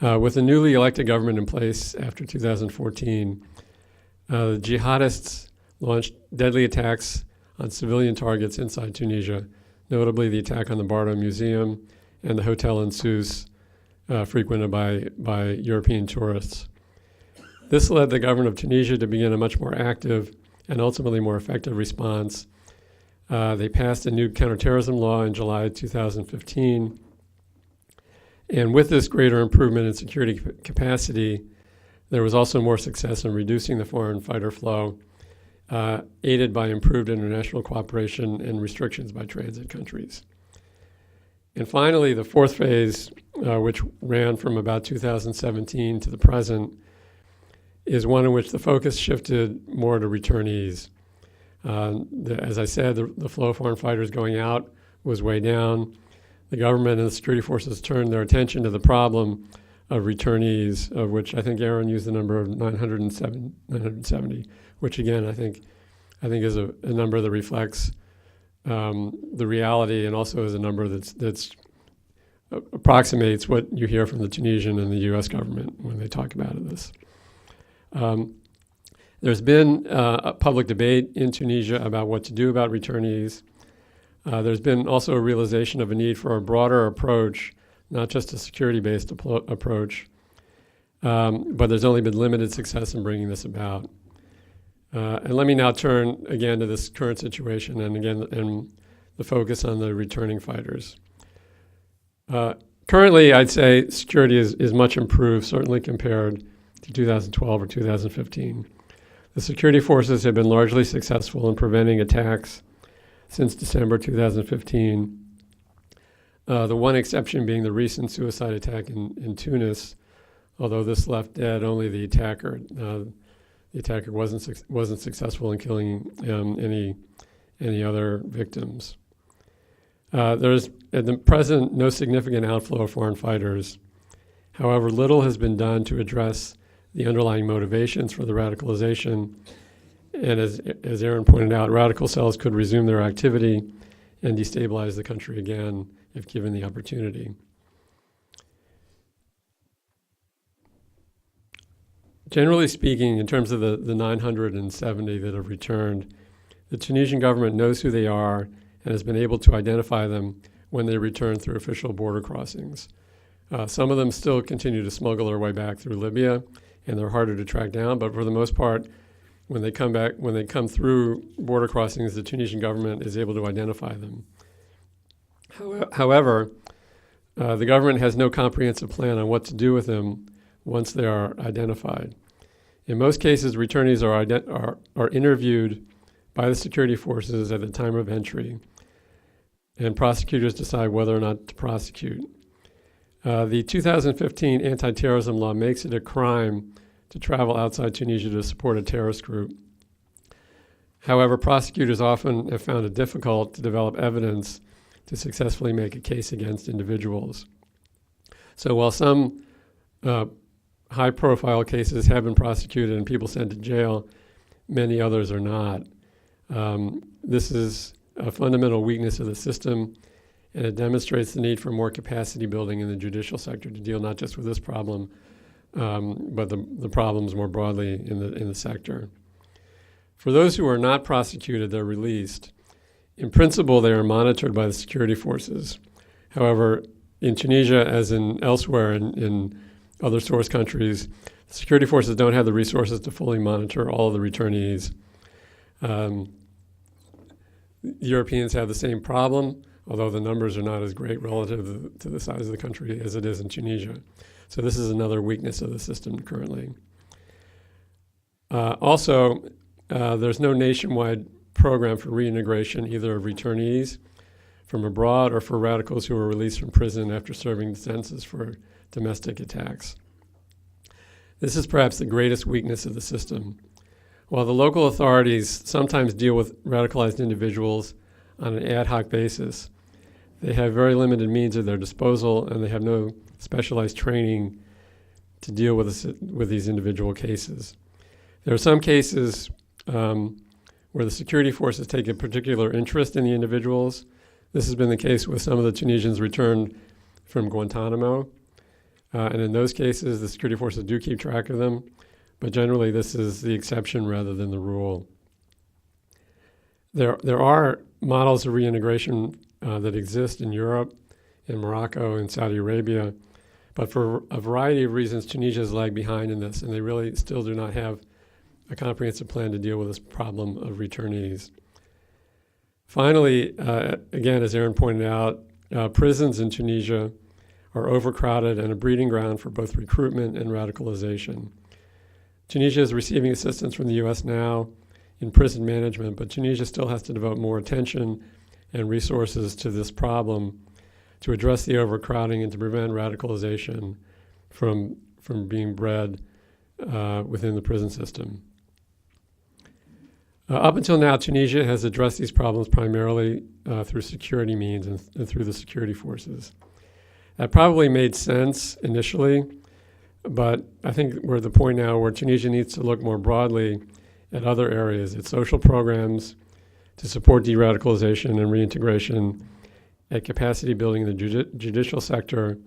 With the newly elected government in place after 2014, the jihadists launched deadly attacks on civilian targets inside Tunisia, notably the attack on the Bardo Museum and the Hotel in Sousse, frequented by European tourists. This led the government of Tunisia to begin a much more active and ultimately more effective response. They passed a new counterterrorism law in July 2015. And with this greater improvement in security capacity, there was also more success in reducing the foreign fighter flow, aided by improved international cooperation and restrictions by transit countries. And finally, the fourth phase, which ran from about 2017 to the present, is one in which the focus shifted more to returnees. As I said, the flow of foreign fighters going out was way down. The government and the security forces turned their attention to the problem of returnees, of which I think Aaron used the number of 970, which again I think is a number that reflects the reality and also is a number that's approximates what you hear from the Tunisian and the U.S. government when they talk about this. There's been a public debate in Tunisia about what to do about returnees. There's been also a realization of a need for a broader approach, not just a security-based approach, but there's only been limited success in bringing this about. And let me now turn again to this current situation and the focus on the returning fighters. Currently, I'd say security is much improved, certainly compared to 2012 or 2015. The security forces have been largely successful in preventing attacks since December 2015. The one exception being the recent suicide attack in Tunis, although this left dead only the attacker. The attacker wasn't successful in killing any other victims. There's at the present no significant outflow of foreign fighters. However, little has been done to address the underlying motivations for the radicalization And as Aaron pointed out, radical cells could resume their activity and destabilize the country again if given the opportunity. Generally speaking, in terms of the 970 that have returned, the Tunisian government knows who they are and has been able to identify them when they return through official border crossings. Some of them still continue to smuggle their way back through Libya, and they're harder to track down, but for the most part, when they come through border crossings, the Tunisian government is able to identify them. However, the government has no comprehensive plan on what to do with them once they are identified. In most cases, returnees are interviewed by the security forces at the time of entry, and prosecutors decide whether or not to prosecute. The 2015 anti-terrorism law makes it a crime to travel outside Tunisia to support a terrorist group. However, prosecutors often have found it difficult to develop evidence to successfully make a case against individuals. So while some high-profile cases have been prosecuted and people sent to jail, many others are not. This is a fundamental weakness of the system, and it demonstrates the need for more capacity building in the judicial sector to deal not just with this problem, but the problems more broadly in the sector. For those who are not prosecuted, they're released. In principle, they are monitored by the security forces. However, in Tunisia, as in elsewhere in other source countries, the security forces don't have the resources to fully monitor all of the returnees. Europeans have the same problem, although the numbers are not as great relative to the size of the country as it is in Tunisia. So this is another weakness of the system currently. Also, there's no nationwide program for reintegration, either of returnees from abroad or for radicals who are released from prison after serving sentences for domestic attacks. This is perhaps the greatest weakness of the system. While the local authorities sometimes deal with radicalized individuals on an ad hoc basis, they have very limited means at their disposal, and they have no specialized training to deal with these individual cases. There are some cases where the security forces take a particular interest in the individuals. This has been the case with some of the Tunisians returned from Guantanamo. And in those cases, the security forces do keep track of them, but generally this is the exception rather than the rule. There are models of reintegration that exist in Europe, in Morocco, and Saudi Arabia, but for a variety of reasons, Tunisia has lagged behind in this, and they really still do not have a comprehensive plan to deal with this problem of returnees. Finally, again, as Aaron pointed out, prisons in Tunisia are overcrowded and a breeding ground for both recruitment and radicalization. Tunisia is receiving assistance from the U.S. now in prison management, but Tunisia still has to devote more attention and resources to this problem to address the overcrowding and to prevent radicalization from being bred within the prison system. Up until now, Tunisia has addressed these problems primarily through security means and through the security forces. That probably made sense initially, but I think we're at the point now where Tunisia needs to look more broadly at other areas, at social programs to support de-radicalization and reintegration, at capacity building in the judicial sector,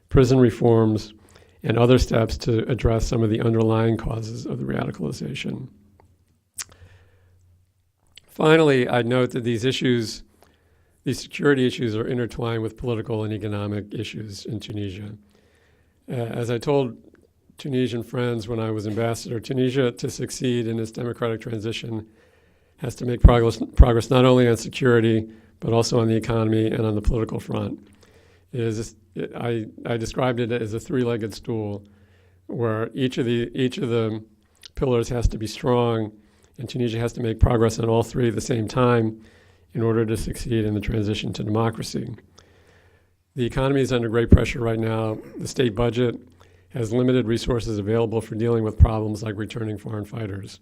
prison reforms, and other steps to address some of the underlying causes of the radicalization. Finally, I'd note that these security issues are intertwined with political and economic issues in Tunisia. As I told Tunisian friends when I was ambassador, Tunisia, to succeed in its democratic transition, has to make progress not only on security, but also on the economy and on the political front. I described it as a three-legged stool, where each of the pillars has to be strong, and Tunisia has to make progress on all three at the same time in order to succeed in the transition to democracy. The economy is under great pressure right now. The state budget has limited resources available for dealing with problems like returning foreign fighters.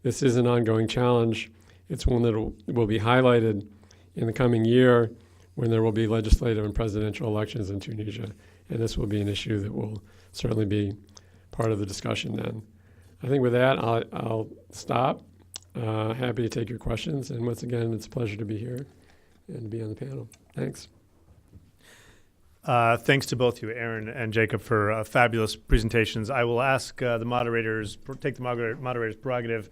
This is an ongoing challenge. It's one that will be highlighted in the coming year when there will be legislative and presidential elections in Tunisia, and this will be an issue that will certainly be part of the discussion then. I think with that, I'll stop Happy to take your questions. And once again, it's a pleasure to be here and to be on the panel. Thanks. Thanks to both you, Aaron and Jacob, for fabulous presentations. I will ask the moderators, take the moderator's prerogative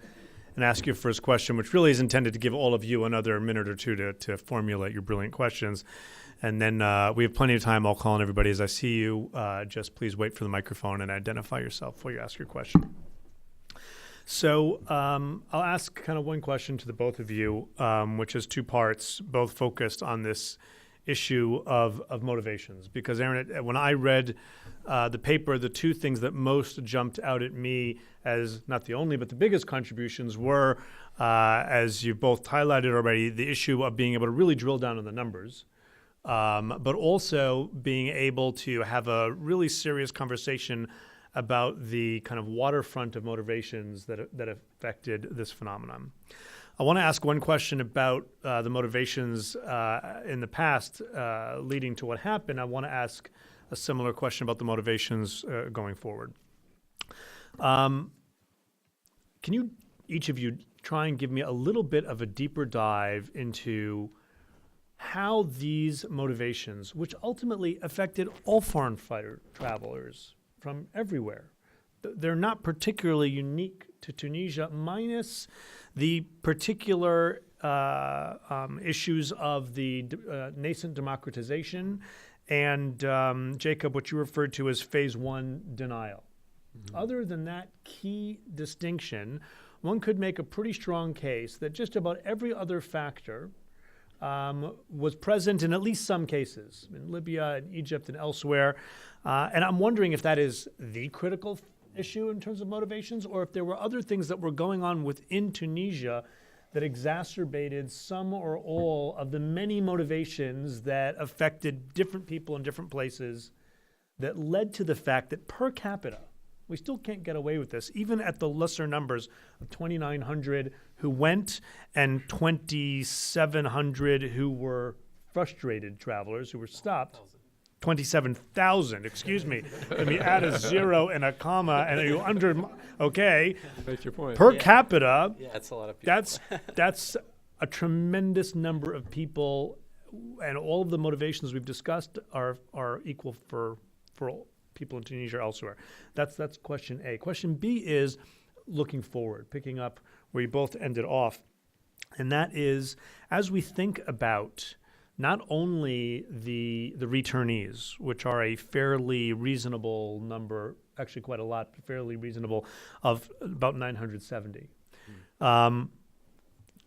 and ask your first question, which really is intended to give all of you another minute or two to formulate your brilliant questions. And then we have plenty of time. I'll call on everybody as I see you. Just please wait for the microphone and identify yourself before you ask your question. So I'll ask kind of one question to the both of you, which is two parts, both focused on this issue of motivations. Because, Aaron, when I read the paper, the two things that most jumped out at me as not the only, but the biggest contributions were, as you both highlighted already, the issue of being able to really drill down on the numbers, but also being able to have a really serious conversation about the kind of waterfront of motivations that affected this phenomenon. I want to ask one question about the motivations in the past leading to what happened. I want to ask a similar question about the motivations going forward. Can you, each of you, try and give me a little bit of a deeper dive into how these motivations, which ultimately affected all foreign fighter travelers from everywhere, they're not particularly unique to Tunisia, minus the particular issues of the nascent democratization and, Jacob, what you referred to as phase one denial. Mm-hmm. Other than that key distinction, one could make a pretty strong case that just about every other factor was present in at least some cases, in Libya, in Egypt, and elsewhere. And I'm wondering if that is the critical issue in terms of motivations, or if there were other things that were going on within Tunisia that exacerbated some or all of the many motivations that affected different people in different places that led to the fact that per capita, we still can't get away with this, even at the lesser numbers of 2,900 who went and 2,700 who were frustrated travelers who were stopped. 27,000, excuse me. Let me add a zero and a comma and you okay. Make your point. Per capita, Yeah, that's a lot of people. that's a tremendous number of people, and all of the motivations we've discussed are equal for people in Tunisia or elsewhere. That's question A. Question B is looking forward, picking up where you both ended off, and that is, as we think about not only the returnees, which are a fairly reasonable number, actually quite a lot, but fairly reasonable, of about 970.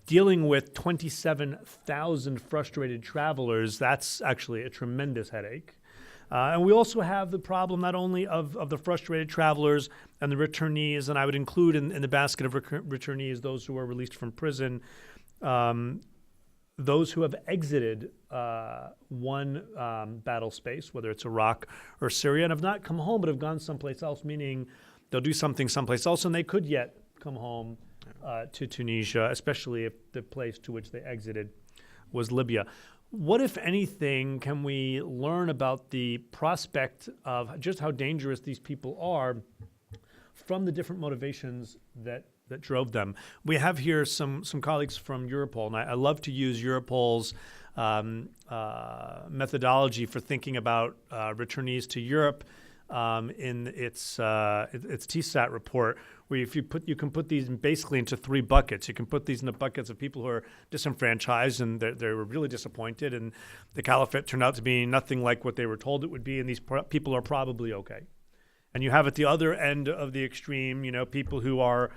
Dealing with 27,000 frustrated travelers, that's actually a tremendous headache. And we also have the problem not only of the frustrated travelers and the returnees, and I would include in the basket of returnees those who are released from prison, those who have exited one battle space, whether it's Iraq or Syria, and have not come home but have gone someplace else, meaning they'll do something someplace else and they could yet come home to Tunisia, especially if the place to which they exited was Libya. What, if anything, can we learn about the prospect of just how dangerous these people are from the different motivations that drove them? We have here some colleagues from Europol, and I love to use Europol's methodology for thinking about returnees to Europe in its TSAT report, where you can put these basically into three buckets. You can put these in the buckets of people who are disenfranchised and they were really disappointed, and the caliphate turned out to be nothing like what they were told it would be, and these people are probably okay. And you have at the other end of the extreme, people who are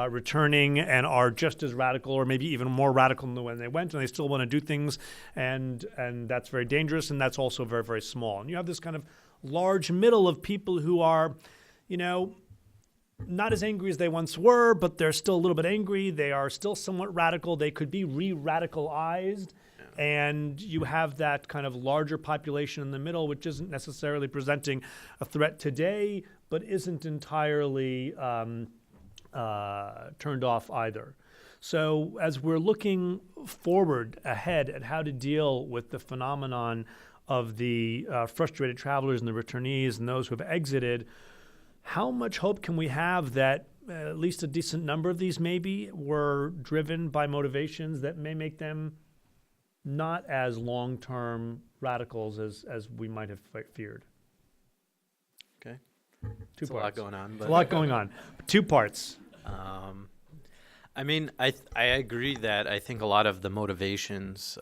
returning and are just as radical or maybe even more radical than when they went, and they still want to do things, and that's very dangerous, and that's also very, very small. And you have this kind of large middle of people who are, not as angry as they once were, but they're still a little bit angry. They are still somewhat radical. They could be re-radicalized. And you have that kind of larger population in the middle, which isn't necessarily presenting a threat today, but isn't entirely turned off either. So as we're looking forward ahead at how to deal with the phenomenon of the frustrated travelers and the returnees and those who have exited, how much hope can we have that at least a decent number of these maybe were driven by motivations that may make them not as long-term radicals as we might have feared. Okay. Two There's parts. a lot going on. A But lot going on. 2 parts. I mean, I agree that I think a lot of the motivations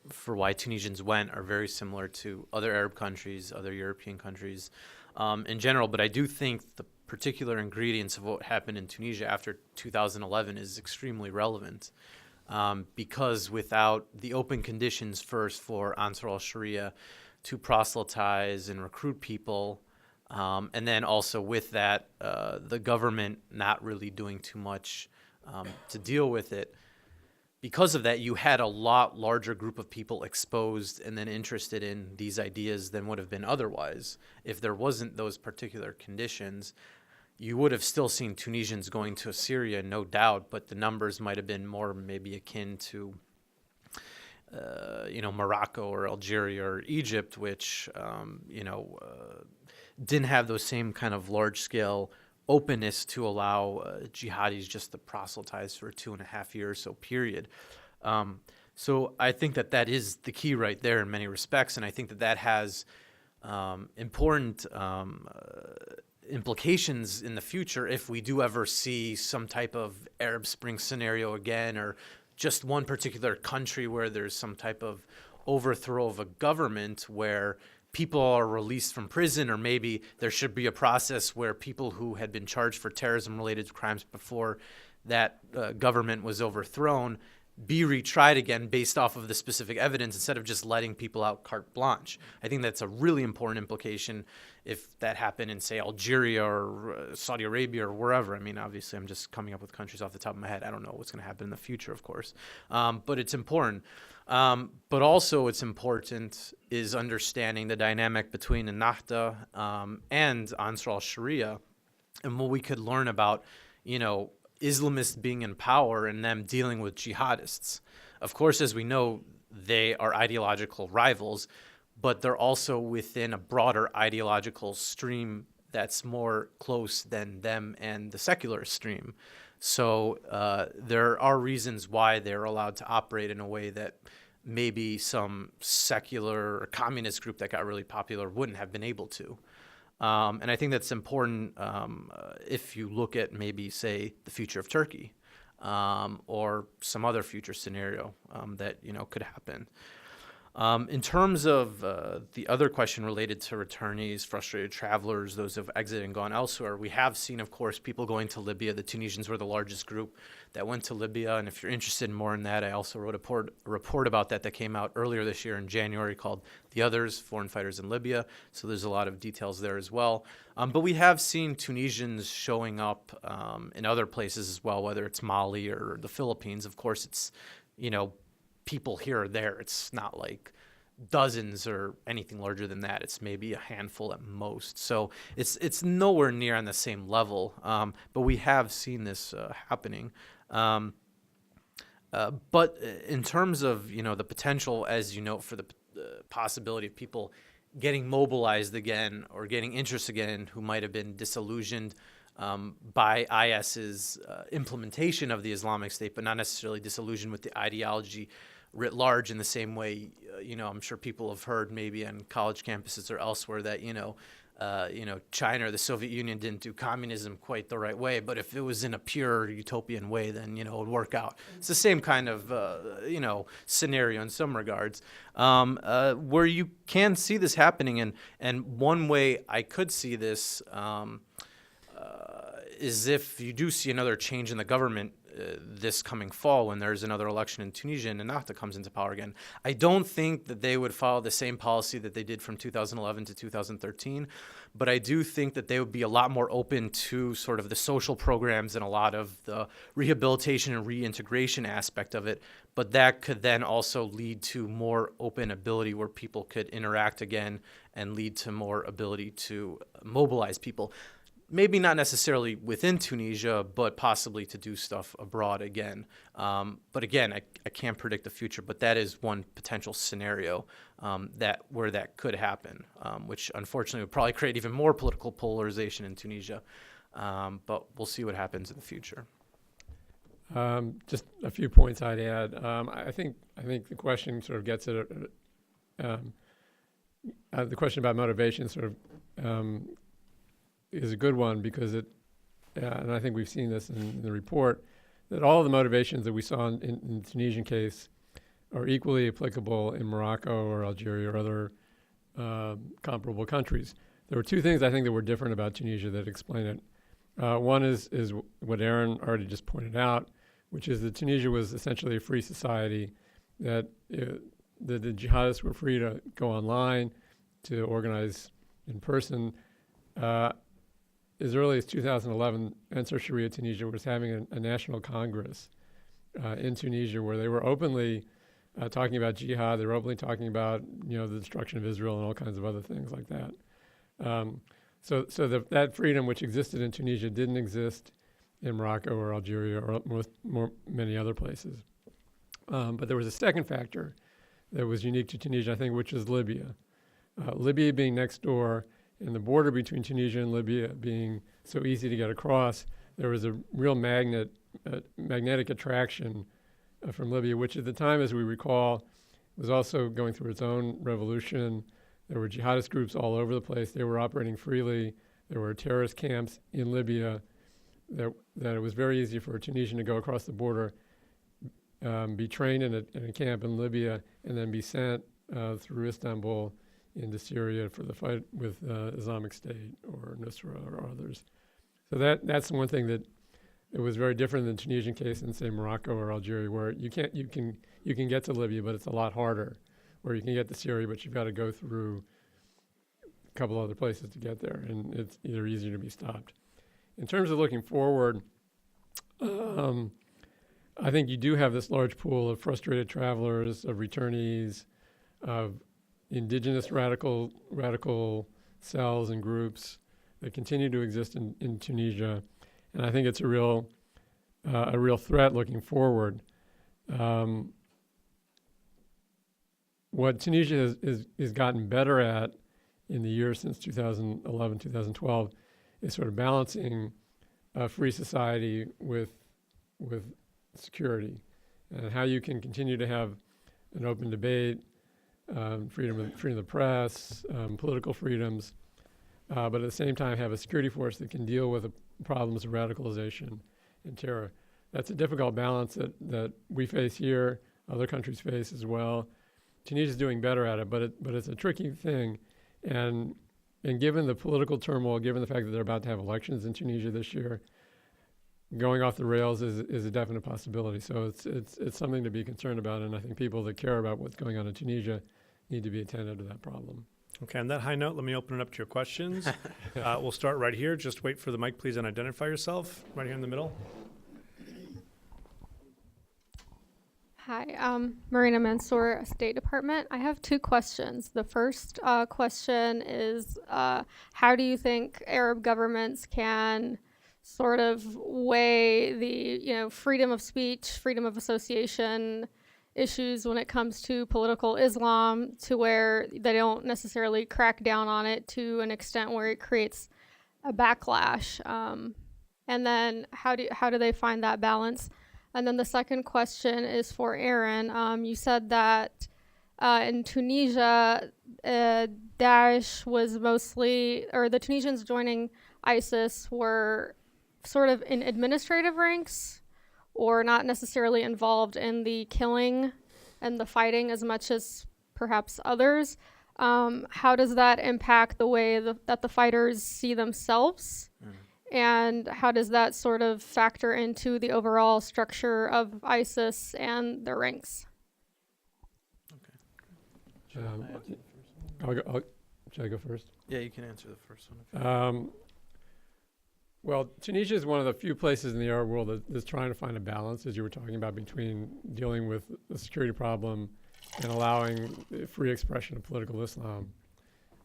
for why Tunisians went are very similar to other Arab countries, other European countries in general. But I do think the particular ingredients of what happened in Tunisia after 2011 is extremely relevant because without the open conditions first for Ansar al-Sharia to proselytize and recruit people, and then also with that, the government not really doing too much to deal with it. Because of that, you had a lot larger group of people exposed and then interested in these ideas than would have been otherwise. If there wasn't those particular conditions, you would have still seen Tunisians going to Syria, no doubt, but the numbers might have been more maybe akin to Morocco or Algeria or Egypt, which, didn't have those same kind of large-scale openness to allow jihadis just to proselytize for a 2.5 year or so period. So I think that is the key right there in many respects, and I think that has important implications in the future if we do ever see some type of Arab Spring scenario again, or just one particular country where there's some type of overthrow of a government where people are released from prison, or maybe there should be a process where people who had been charged for terrorism-related crimes before that government was overthrown be retried again based off of the specific evidence instead of just letting people out carte blanche. I think that's a really important implication if that happened in, say, Algeria or Saudi Arabia or wherever. I mean, obviously, I'm just coming up with countries off the top of my head. I don't know what's going to happen in the future, of course, but it's important. But also what's important is understanding the dynamic between the Nahda and Ansar al-Sharia and what we could learn about, Islamists being in power and them dealing with jihadists. Of course, as we know, they are ideological rivals, but they're also within a broader ideological stream that's more close than them and the secular stream. So there are reasons why they're allowed to operate in a way that maybe some secular or communist group that got really popular wouldn't have been able to. And I think that's important if you look at maybe, say, the future of Turkey or some other future scenario that, could happen. In terms of the other question related to returnees, frustrated travelers, those who have exited and gone elsewhere, we have seen, of course, people going to Libya. The Tunisians were the largest group that went to Libya. And if you're interested in more in that, I also wrote a report about that came out earlier this year in January called The Others, Foreign Fighters in Libya. So there's a lot of details there as well. But we have seen Tunisians showing up in other places as well, whether it's Mali or the Philippines. Of course, it's, people here or there. It's not like dozens or anything larger than that. It's maybe a handful at most. So it's nowhere near on the same level. But we have seen this happening. But in terms of, the potential, as you note, for the possibility of people getting mobilized again or getting interest again who might have been disillusioned by IS's implementation of the Islamic State, but not necessarily disillusioned with the ideology writ large in the same way, I'm sure people have heard maybe on college campuses or elsewhere that, China or the Soviet Union didn't do communism quite the right way, but if it was in a pure utopian way, then, it would work out. It's the same kind of, scenario in some regards, where you can see this happening. And one way I could see this is if you do see another change in the government this coming fall when there's another election in Tunisia and Ennahda comes into power again. I don't think that they would follow the same policy that they did from 2011 to 2013, but I do think that they would be a lot more open to sort of the social programs and a lot of the rehabilitation and reintegration aspect of it, but that could then also lead to more open ability where people could interact again and lead to more ability to mobilize people. Maybe not necessarily within Tunisia, but possibly to do stuff abroad again. But again, I can't predict the future, but that is one potential scenario where that could happen, which unfortunately would probably create even more political polarization in Tunisia. but we'll see what happens in the future. Just a few points I'd add. I think the question sort of gets at the question about motivation sort of is a good one because and I think we've seen this in the report, that all of the motivations that we saw in the Tunisian case are equally applicable in Morocco or Algeria or other comparable countries. There were two things I think that were different about Tunisia that explain it. One is what Aaron already just pointed out, which is that Tunisia was essentially a free society, that the jihadists were free to go online, to organize in person. As early as 2011, Ansar Sharia Tunisia was having a national congress in Tunisia where they were openly talking about jihad. They were openly talking about the destruction of Israel and all kinds of other things like that. So that freedom which existed in Tunisia didn't exist in Morocco or Algeria or many other places. But there was a second factor that was unique to Tunisia, I think, which is Libya. Libya being next door and the border between Tunisia and Libya being so easy to get across, there was a real magnetic attraction from Libya, which at the time, as we recall, was also going through its own revolution. There were jihadist groups all over the place. They were operating freely. There were terrorist camps in Libya that it was very easy for a Tunisian to go across the border, be trained in a camp in Libya, and then be sent through Istanbul into Syria for the fight with Islamic State or Nusra or others. So that's one thing that it was very different than the Tunisian case in, say, Morocco or Algeria, where you can get to Libya, but it's a lot harder. Or you can get to Syria, but you've got to go through a couple other places to get there, and it's either easier to be stopped. In terms of looking forward, I think you do have this large pool of frustrated travelers, of returnees, of indigenous radical cells and groups that continue to exist in Tunisia, and I think it's a real threat looking forward. What Tunisia has gotten better at in the years since 2011, 2012 is sort of balancing a free society with security, and how you can continue to have an open debate, freedom of the press, political freedoms, but at the same time have a security force that can deal with the problems of radicalization and terror. That's a difficult balance that we face here, other countries face as well. Tunisia's doing better at it, but it's a tricky thing, and given the political turmoil, given the fact that they're about to have elections in Tunisia this year, going off the rails is a definite possibility. So it's something to be concerned about, and I think people that care about what's going on in Tunisia need to be attentive to that problem. Okay, on that high note, let me open it up to your questions. We'll start right here. Just wait for the mic, please, and identify yourself. Right here in the middle. Hi, Marina Mansour, State Department. I have two questions. The first question is, how do you think Arab governments can sort of weigh the, freedom of speech, freedom of association issues when it comes to political Islam, to where they don't necessarily crack down on it to an extent where it creates a backlash? And then how do they find that balance? And then the second question is for Aaron. You said that in Tunisia, Daesh was mostly, or the Tunisians joining ISIS were sort of in administrative ranks, or not necessarily involved in the killing and the fighting as much as perhaps others. How does that impact the way that the fighters see themselves? And how does that sort of factor into the overall structure of ISIS and their ranks? Okay. Should I go first? Yeah, you can answer the first one. Well, Tunisia is one of the few places in the Arab world that's trying to find a balance, as you were talking about, between dealing with the security problem and allowing free expression of political Islam.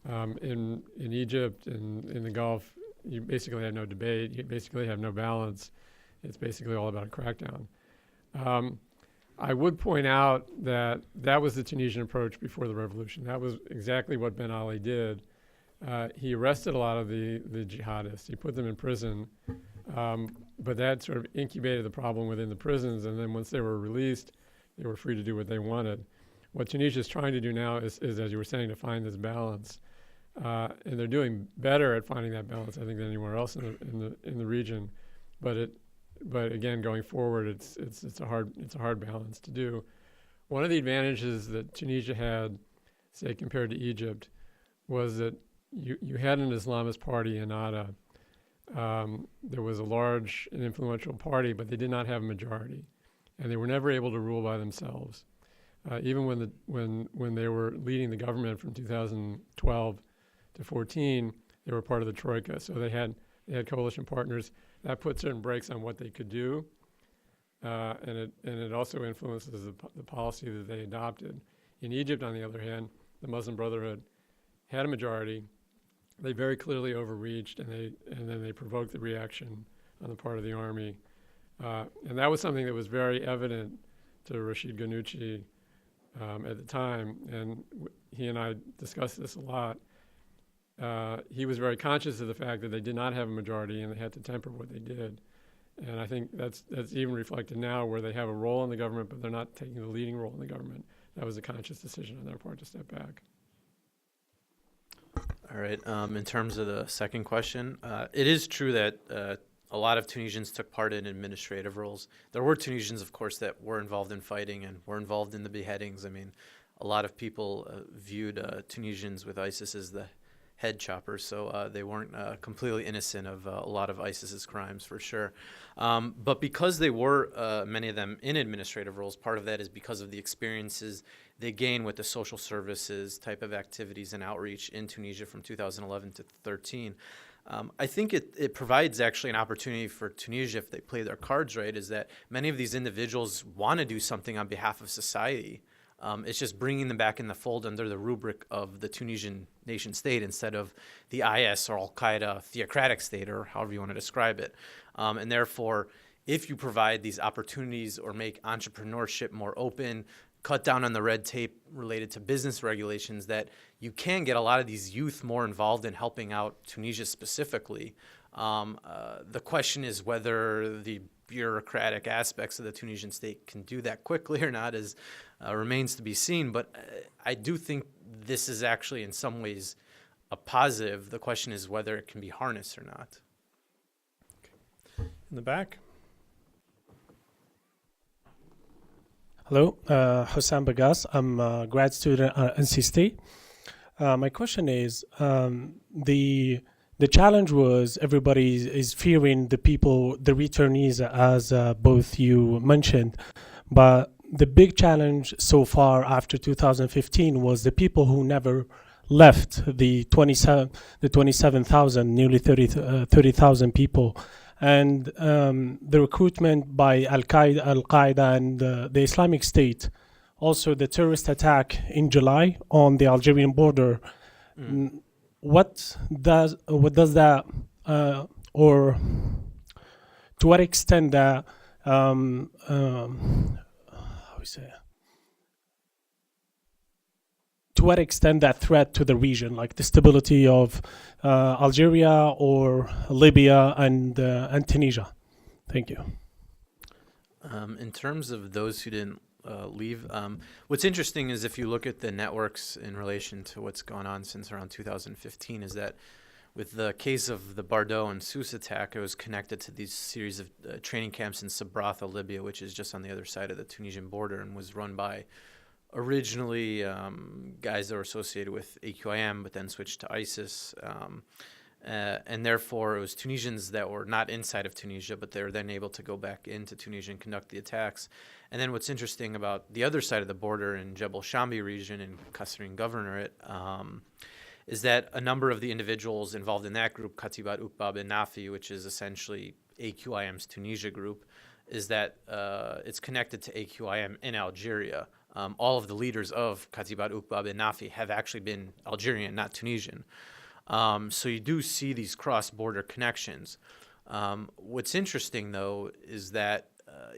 In Egypt and in the Gulf, you basically have no debate. You basically have no balance. It's basically all about a crackdown. I would point out that was the Tunisian approach before the revolution. That was exactly what Ben Ali did. he arrested a lot of the jihadists. He put them in prison, but that sort of incubated the problem within the prisons. And then once they were released, they were free to do what they wanted. What Tunisia is trying to do now is, as you were saying, to find this balance. And they're doing better at finding that balance, I think, than anywhere else in the region. But again, going forward, it's a hard balance to do. One of the advantages that Tunisia had, say, compared to Egypt, was that you had an Islamist party, Ennahda. There was a large and influential party, but they did not have a majority, and they were never able to rule by themselves. Even when they were leading the government from 2012 to 14, they were part of the Troika, so they had coalition partners. That put certain brakes on what they could do, and it also influences the policy that they adopted. In Egypt, on the other hand, the Muslim Brotherhood had a majority. They very clearly overreached, and then they provoked the reaction on the part of the army, and that was something that was very evident to Rashid Ghannouchi at the time, and he and I discussed this a lot. He was very conscious of the fact that they did not have a majority and they had to temper what they did. And I think that's even reflected now, where they have a role in the government, but they're not taking the leading role in the government. That was a conscious decision on their part to step back. All right. In terms of the second question, it is true that a lot of Tunisians took part in administrative roles. There were Tunisians, of course, that were involved in fighting and were involved in the beheadings. I mean, a lot of people viewed Tunisians with ISIS as the head choppers, so they weren't completely innocent of a lot of ISIS's crimes, for sure. But because they were, many of them, in administrative roles, part of that is because of the experiences they gained with the social services type of activities and outreach in Tunisia from 2011 to 13. I think it provides actually an opportunity for Tunisia, if they play their cards right, is that many of these individuals want to do something on behalf of society. It's just bringing them back in the fold under the rubric of the Tunisian nation state instead of the IS or Al-Qaeda theocratic state, or however you want to describe it. And therefore, if you provide these opportunities or make entrepreneurship more open, cut down on the red tape related to business regulations, that you can get a lot of these youth more involved in helping out Tunisia specifically. The question is whether the bureaucratic aspects of the Tunisian state can do that quickly or not remains to be seen. But I do think this is actually in some ways a positive. The question is whether it can be harnessed or not. In the back. Hello, Hussam Bagas. I'm a grad student at NC State. My question is, the challenge was everybody is fearing the people, the returnees, as both you mentioned. But the big challenge so far after 2015 was the people who never left, the 27,000, nearly 30,000 people. And the recruitment by Al-Qaeda and the Islamic State, also the terrorist attack in July on the Algerian border. What does that, or to what extent that, how we say, to what extent that threat to the region, like the stability of Algeria or Libya and Tunisia? Thank you. In terms of those who didn't leave, what's interesting is if you look at the networks in relation to what's gone on since around 2015, is that with the case of the Bardo and Sousse attack, it was connected to these series of training camps in Sabratha, Libya, which is just on the other side of the Tunisian border, and was run by originally guys that were associated with AQIM, but then switched to ISIS. And therefore, it was Tunisians that were not inside of Tunisia, but they were then able to go back into Tunisia and conduct the attacks. And then what's interesting about the other side of the border in Jebel Shambi region in Kasserine Governorate is that a number of the individuals involved in that group, Katibat Uqba bin Nafi, which is essentially AQIM's Tunisia group, is that it's connected to AQIM in Algeria. All of the leaders of Katibat Uqba bin Nafi have actually been Algerian, not Tunisian. So you do see these cross-border connections. What's interesting, though, is that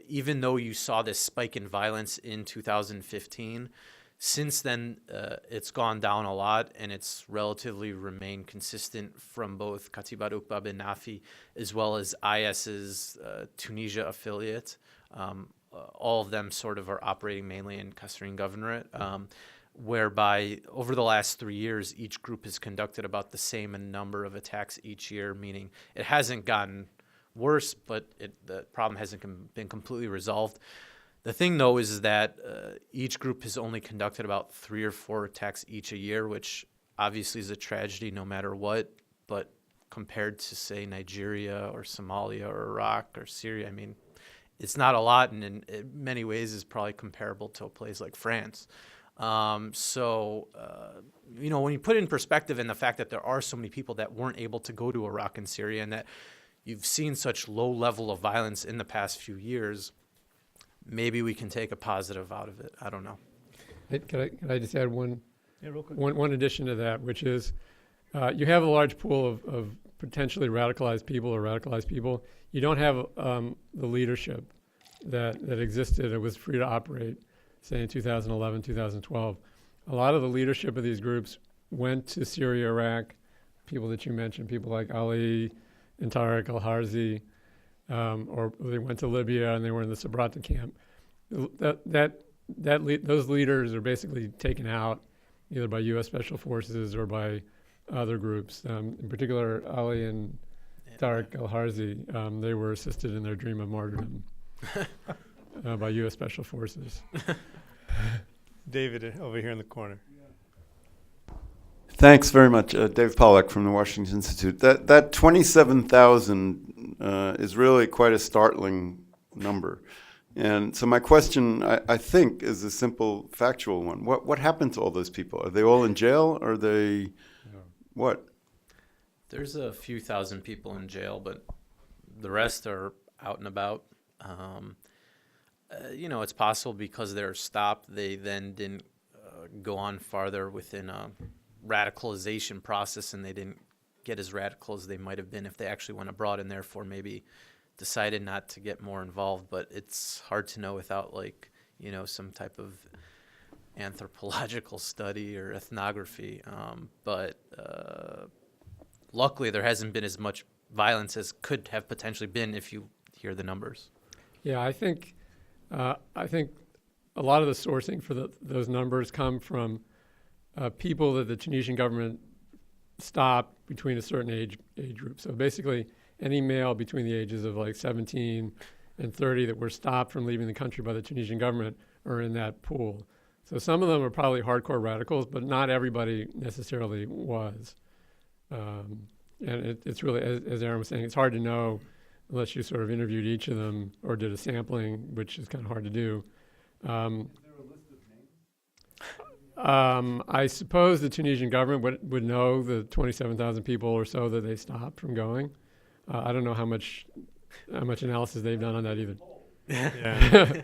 even though you saw this spike in violence in 2015, Since then, it's gone down a lot, and it's relatively remained consistent from both Katibat Uqba bin Nafi as well as IS's Tunisia affiliate. All of them sort of are operating mainly in Kasserine Governorate, whereby over the last 3 years, each group has conducted about the same number of attacks each year, meaning it hasn't gotten worse, but the problem hasn't been completely resolved. The thing, though, is that each group has only conducted about 3 or 4 attacks each a year, which obviously is a tragedy no matter what, but compared to, say, Nigeria or Somalia or Iraq or Syria, I mean, it's not a lot, and in many ways is probably comparable to a place like France. When you put it in perspective and the fact that there are so many people that weren't able to go to Iraq and Syria, and that you've seen such low level of violence in the past few years, maybe we can take a positive out of it. I don't know. Can I just add one real quick. one addition to that, which is you have a large pool of potentially radicalized people. You don't have the leadership that existed and was free to operate, say, in 2011, 2012. A lot of the leadership of these groups went to Syria, Iraq, people that you mentioned, people like Ali and Tariq al-Harzi, or they went to Libya and they were in the Sabrata camp. Those leaders are basically taken out either by U.S. Special Forces or by other groups. In particular, Ali and Tariq al-Harzi, they were assisted in their dream of martyrdom by U.S. Special Forces. David, over here in the corner. Thanks very much, Dave Pollack from the Washington Institute. That 27,000 is really quite a startling number. And so my question, I think, is a simple factual one. What happened to all those people? Are they all in jail? Are they what? There's a few thousand people in jail, but the rest are out and about. It's possible because they're stopped, they then didn't go on farther within a radicalization process, and they didn't get as radical as they might have been if they actually went abroad, and therefore maybe decided not to get more involved. But it's hard to know without some type of anthropological study or ethnography. But luckily there hasn't been as much violence as could have potentially been if you hear the numbers. Yeah, I think a lot of the sourcing for those numbers come from people that the Tunisian government stopped between a certain age group. So basically, any male between the ages of 17 and 30 that were stopped from leaving the country by the Tunisian government are in that pool. So some of them are probably hardcore radicals, but not everybody necessarily was. And it's really, as Aaron was saying, it's hard to know unless you sort of interviewed each of them or did a sampling, which is kind of hard to do. Is there a list of names? I suppose the Tunisian government would know the 27,000 people or so that they stopped from going. I don't know how much analysis they've done on that either. Yeah.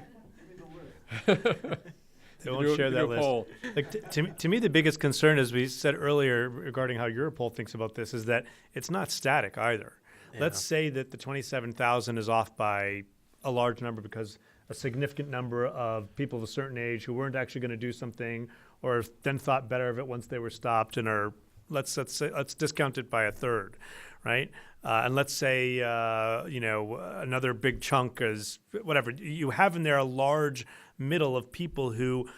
They won't share that list. To me, the biggest concern, as we said earlier regarding how Europol thinks about this, is that it's not static either. Yeah. Let's say that the 27,000 is off by a large number because a significant number of people of a certain age who weren't actually going to do something or then thought better of it once they were stopped and are let's discount it by a third, right? And let's say another big chunk is whatever you have in there, a large middle of people who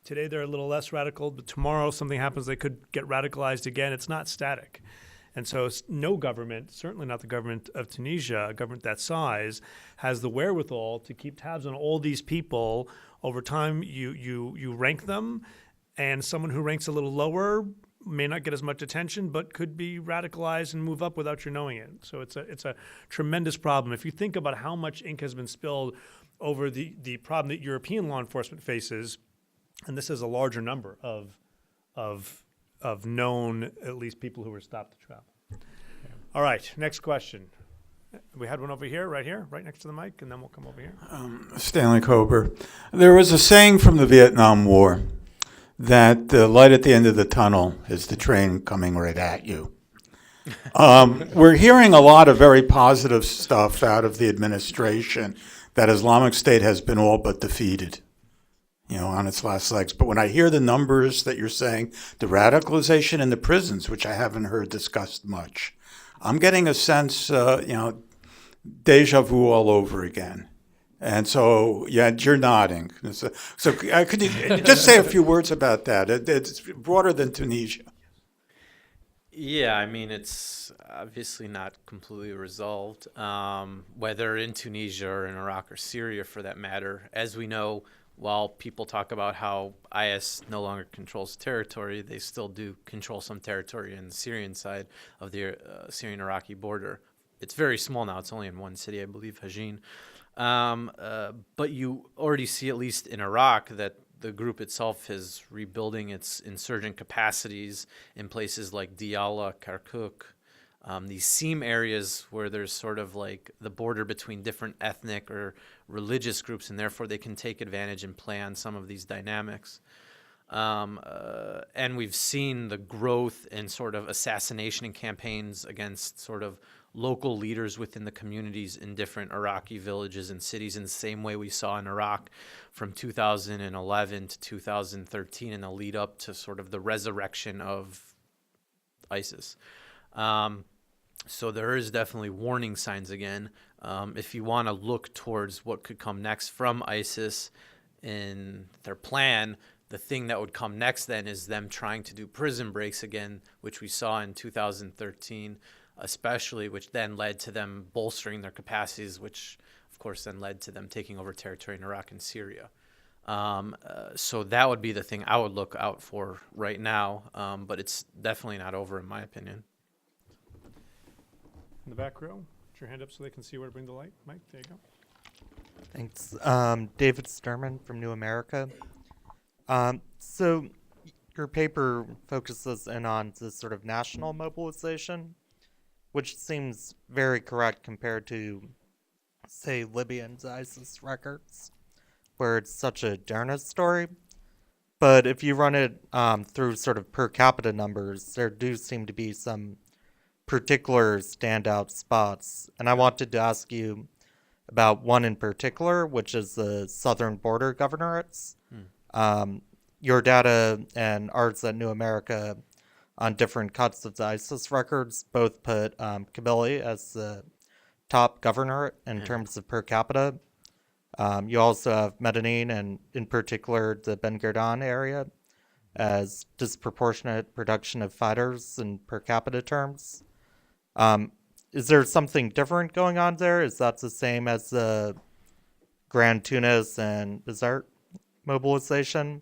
today they're a little less radical, but tomorrow something happens, they could get radicalized again. It's not static. And so no government, certainly not the government of Tunisia, a government that size, has the wherewithal to keep tabs on all these people. Over time, you rank them, and someone who ranks a little lower may not get as much attention, but could be radicalized and move up without your knowing it. So it's a tremendous problem. If you think about how much ink has been spilled over the problem that European law enforcement faces, and this is a larger number of known, at least people who were stopped to travel. All right, next question. We had one over here, right next to the mic, and then we'll come over here. Stanley Kober. There was a saying from the Vietnam War that the light at the end of the tunnel is the train coming right at you. We're hearing a lot of very positive stuff out of the administration that Islamic State has been all but defeated. on its last legs. But when I hear the numbers that you're saying, the radicalization in the prisons, which I haven't heard discussed much, I'm getting a sense, deja vu all over again. And so, yeah, you're nodding. So could you just say a few words about that? It's broader than Tunisia. Yeah, I mean, it's obviously not completely resolved, whether in Tunisia or in Iraq or Syria for that matter. As we know, while people talk about how IS no longer controls territory, they still do control some territory in the Syrian side of the Syrian-Iraqi border. It's very small now. It's only in one city, I believe, Hajin. But you already see, at least in Iraq, that the group itself is rebuilding its insurgent capacities in places like Diyala, Kirkuk, these seam areas where there's sort of like the border between different ethnic or religious groups, and therefore they can take advantage and play on some of these dynamics. And we've seen the growth in sort of assassination and campaigns against sort of local leaders within the communities in different Iraqi villages and cities in the same way we saw in Iraq from 2011 to 2013 in the lead up to sort of the resurrection of ISIS. So there is definitely warning signs again. If you want to look towards what could come next from ISIS in their plan, the thing that would come next then is them trying to do prison breaks again, which we saw in 2013, especially, which then led to them bolstering their capacities, which of course then led to them taking over territory in Iraq and Syria. So that would be the thing I would look out for right now, but it's definitely not over in my opinion. In the back row, put your hand up so they can see where to bring the light. Mike, there you go. Thanks. David Sturman from New America. So your paper focuses in on this sort of national mobilization, which seems very correct compared to, say, Libyan's ISIS records, where it's such a Derna story. But if you run it through sort of per capita numbers, there do seem to be some particular standout spots. And I wanted to ask you about one in particular, which is the southern border governorates. Your data and ours at New America on different cuts of the ISIS records both put Kabylie as the top governorate in terms of per capita. You also have Medellin and in particular the Ben Gurdon area as disproportionate production of fighters in per capita terms. Is there something different going on there? Is that the same as the Grand Tunis and Bizerte mobilization?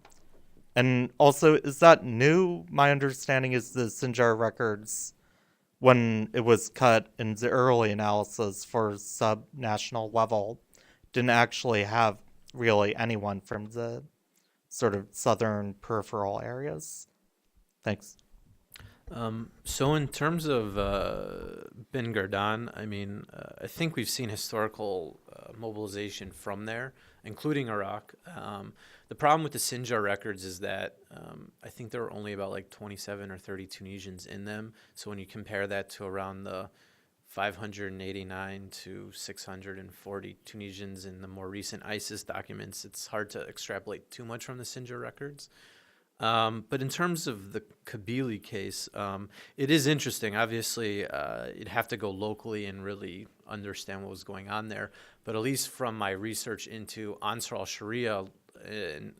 And also, is that new? My understanding is the Sinjar records, when it was cut in the early analysis for sub-national level, didn't actually have really anyone from the sort of southern peripheral areas. Thanks. So in terms of Ben Gurdon, I mean, I think we've seen historical mobilization from there, including Iraq. The problem with the Sinjar records is that I think there were only about like 27 or 30 Tunisians in them. So when you compare that to around the 589 to 640 Tunisians in the more recent ISIS documents, it's hard to extrapolate too much from the Sinjar records. But in terms of the Kabylie case, it is interesting. Obviously, you'd have to go locally and really understand what was going on there. But at least from my research into Ansar al-Sharia in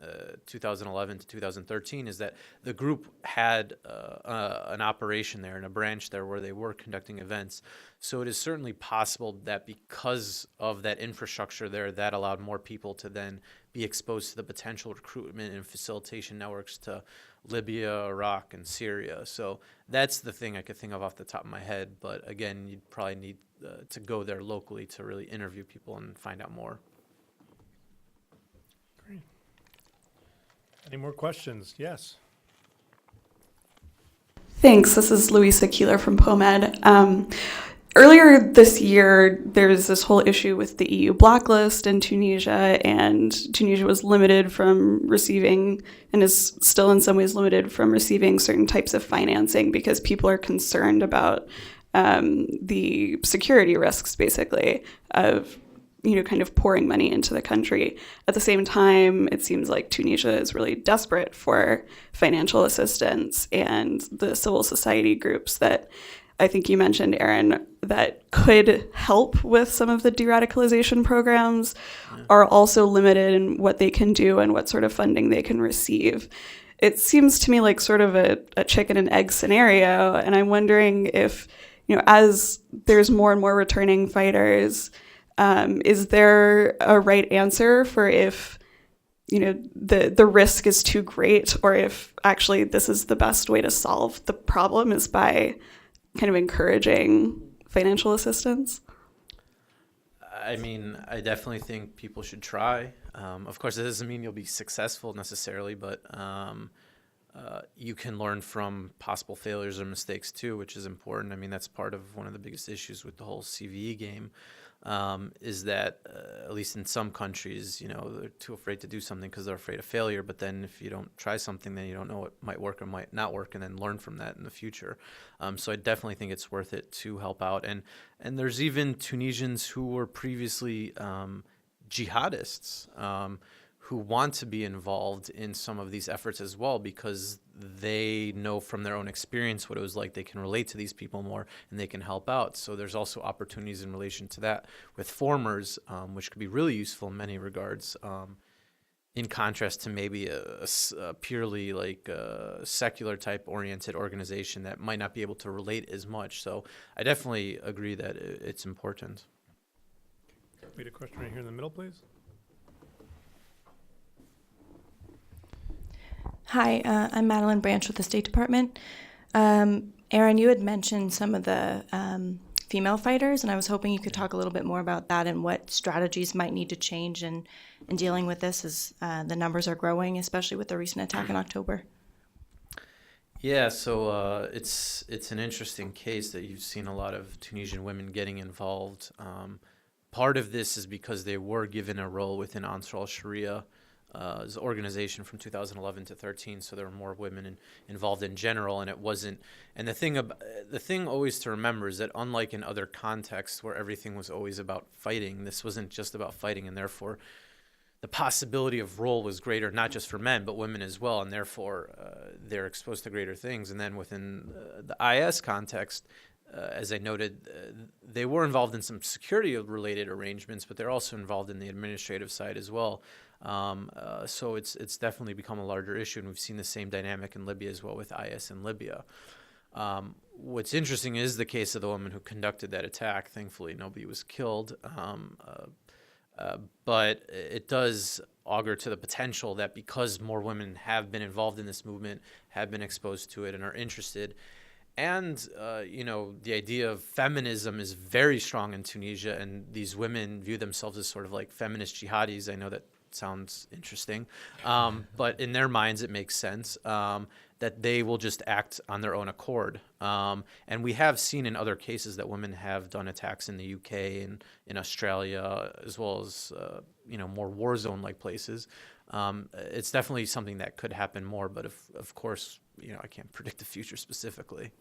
2011 to 2013 is that the group had an operation there and a branch there where they were conducting events. So it is certainly possible that because of that infrastructure there, that allowed more people to then be exposed to the potential recruitment and facilitation networks to Libya, Iraq, and Syria. So that's the thing I could think of off the top of my head. But again, you'd probably need to go there locally to really interview people and find out more. Great. Any more questions? Yes. Thanks. This is Louisa Keeler from POMED. Earlier this year, there was this whole issue with the EU blacklist in Tunisia, and Tunisia was limited from receiving, and is still in some ways limited from receiving certain types of financing because people are concerned about the security risks, basically, of kind of pouring money into the country. At the same time, it seems like Tunisia is really desperate for financial assistance, and the civil society groups that I think you mentioned, Aaron, that could help with some of the de-radicalization programs are also limited in what they can do and what sort of funding they can receive. It seems to me like sort of a chicken and egg scenario, and I'm wondering if, as there's more and more returning fighters, is there a right answer for if, the risk is too great, or if actually this is the best way to solve the problem is by kind of encouraging financial assistance? I mean, I definitely think people should try. Of course, it doesn't mean you'll be successful necessarily, but you can learn from possible failures or mistakes too, which is important. I mean, that's part of one of the biggest issues with the whole CVE game, is that at least in some countries, they're too afraid to do something because they're afraid of failure. But then if you don't try something, then you don't know what might work or might not work, and then learn from that in the future. So I definitely think it's worth it to help out. And there's even Tunisians who were previously jihadists, who want to be involved in some of these efforts as well, because they know from their own experience what it was like. They can relate to these people more, and they can help out. So there's also opportunities in relation to that with formers, which could be really useful in many regards, in contrast to maybe a purely like secular type oriented organization that might not be able to relate as much. So I definitely agree that it's important. We had a question right here in the middle, please. Hi, I'm Madeline Branch with the State Department. Aaron, you had mentioned some of the female fighters, and I was hoping you could talk a little bit more about that and what strategies might need to change in dealing with this as the numbers are growing, especially with the recent attack in October. Yeah, so it's an interesting case that you've seen a lot of Tunisian women getting involved. Part of this is because they were given a role within Ansar al-Sharia, as an organization from 2011 to 13, so there were more women involved in general, and it wasn't. And the thing always to remember is that unlike in other contexts where everything was always about fighting, this wasn't just about fighting, and therefore the possibility of role was greater, not just for men but women as well, and therefore they're exposed to greater things. And then within the IS context, as I noted, they were involved in some security-related arrangements, but they're also involved in the administrative side as well. So it's definitely become a larger issue, and we've seen the same dynamic in Libya as well with IS in Libya. What's interesting is the case of the woman who conducted that attack. Thankfully, nobody was killed, but it does augur to the potential that because more women have been involved in this movement, have been exposed to it, and are interested. And, the idea of feminism is very strong in Tunisia, and these women view themselves as sort of like feminist jihadis. I know that sounds interesting, but in their minds it makes sense that they will just act on their own accord. And we have seen in other cases that women have done attacks in the UK and in Australia, as well as, more war zone-like places. It's definitely something that could happen more, but of course, I can't predict the future specifically.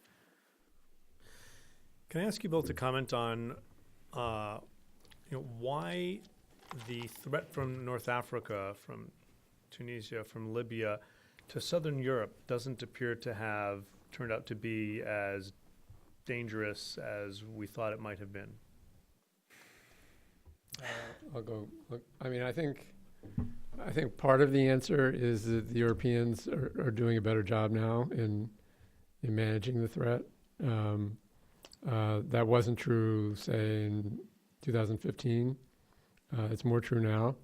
Can I ask you both to comment on, why the threat from North Africa, from Tunisia, from Libya to Southern Europe doesn't appear to have turned out to be as dangerous as we thought it might have been? I'll go. Look, I mean, I think part of the answer is that the Europeans are doing a better job now in managing the threat. That wasn't true, say, in 2015. It's more true now.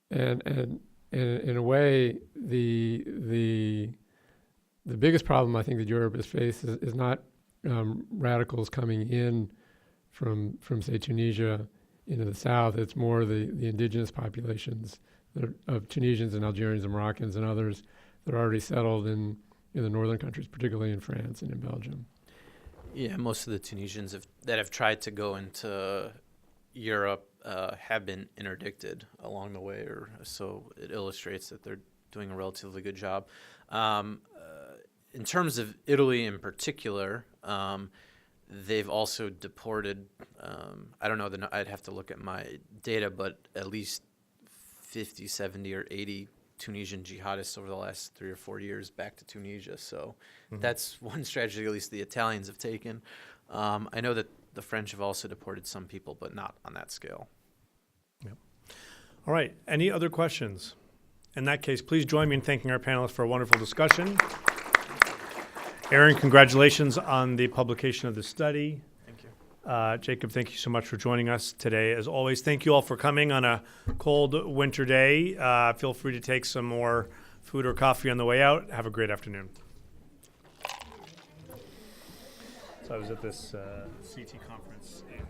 And in a way, the biggest problem I think that Europe has faced is not radicals coming in from say Tunisia into the south. It's more the indigenous populations of Tunisians and Algerians and Moroccans and others that are already settled in the northern countries, particularly in France and in Belgium. Yeah, most of the Tunisians that have tried to go into Europe have been interdicted along the way, or so it illustrates that they're doing a relatively good job. In terms of Italy in particular, they've also deported, I don't know, I'd have to look at my data, but at least 50, 70, or 80 Tunisian jihadists over the last 3 or 4 years back to Tunisia. So that's one strategy at least the Italians have taken. I know that the French have also deported some people, but not on that scale. Yep. All right. Any other questions? In that case, please join me in thanking our panelists for a wonderful discussion. Aaron, congratulations on the publication of the study. Thank you. Jacob, thank you so much for joining us today. As always, thank you all for coming on a cold winter day. Feel free to take some more food or coffee on the way out. Have a great afternoon. So I was at this CT conference in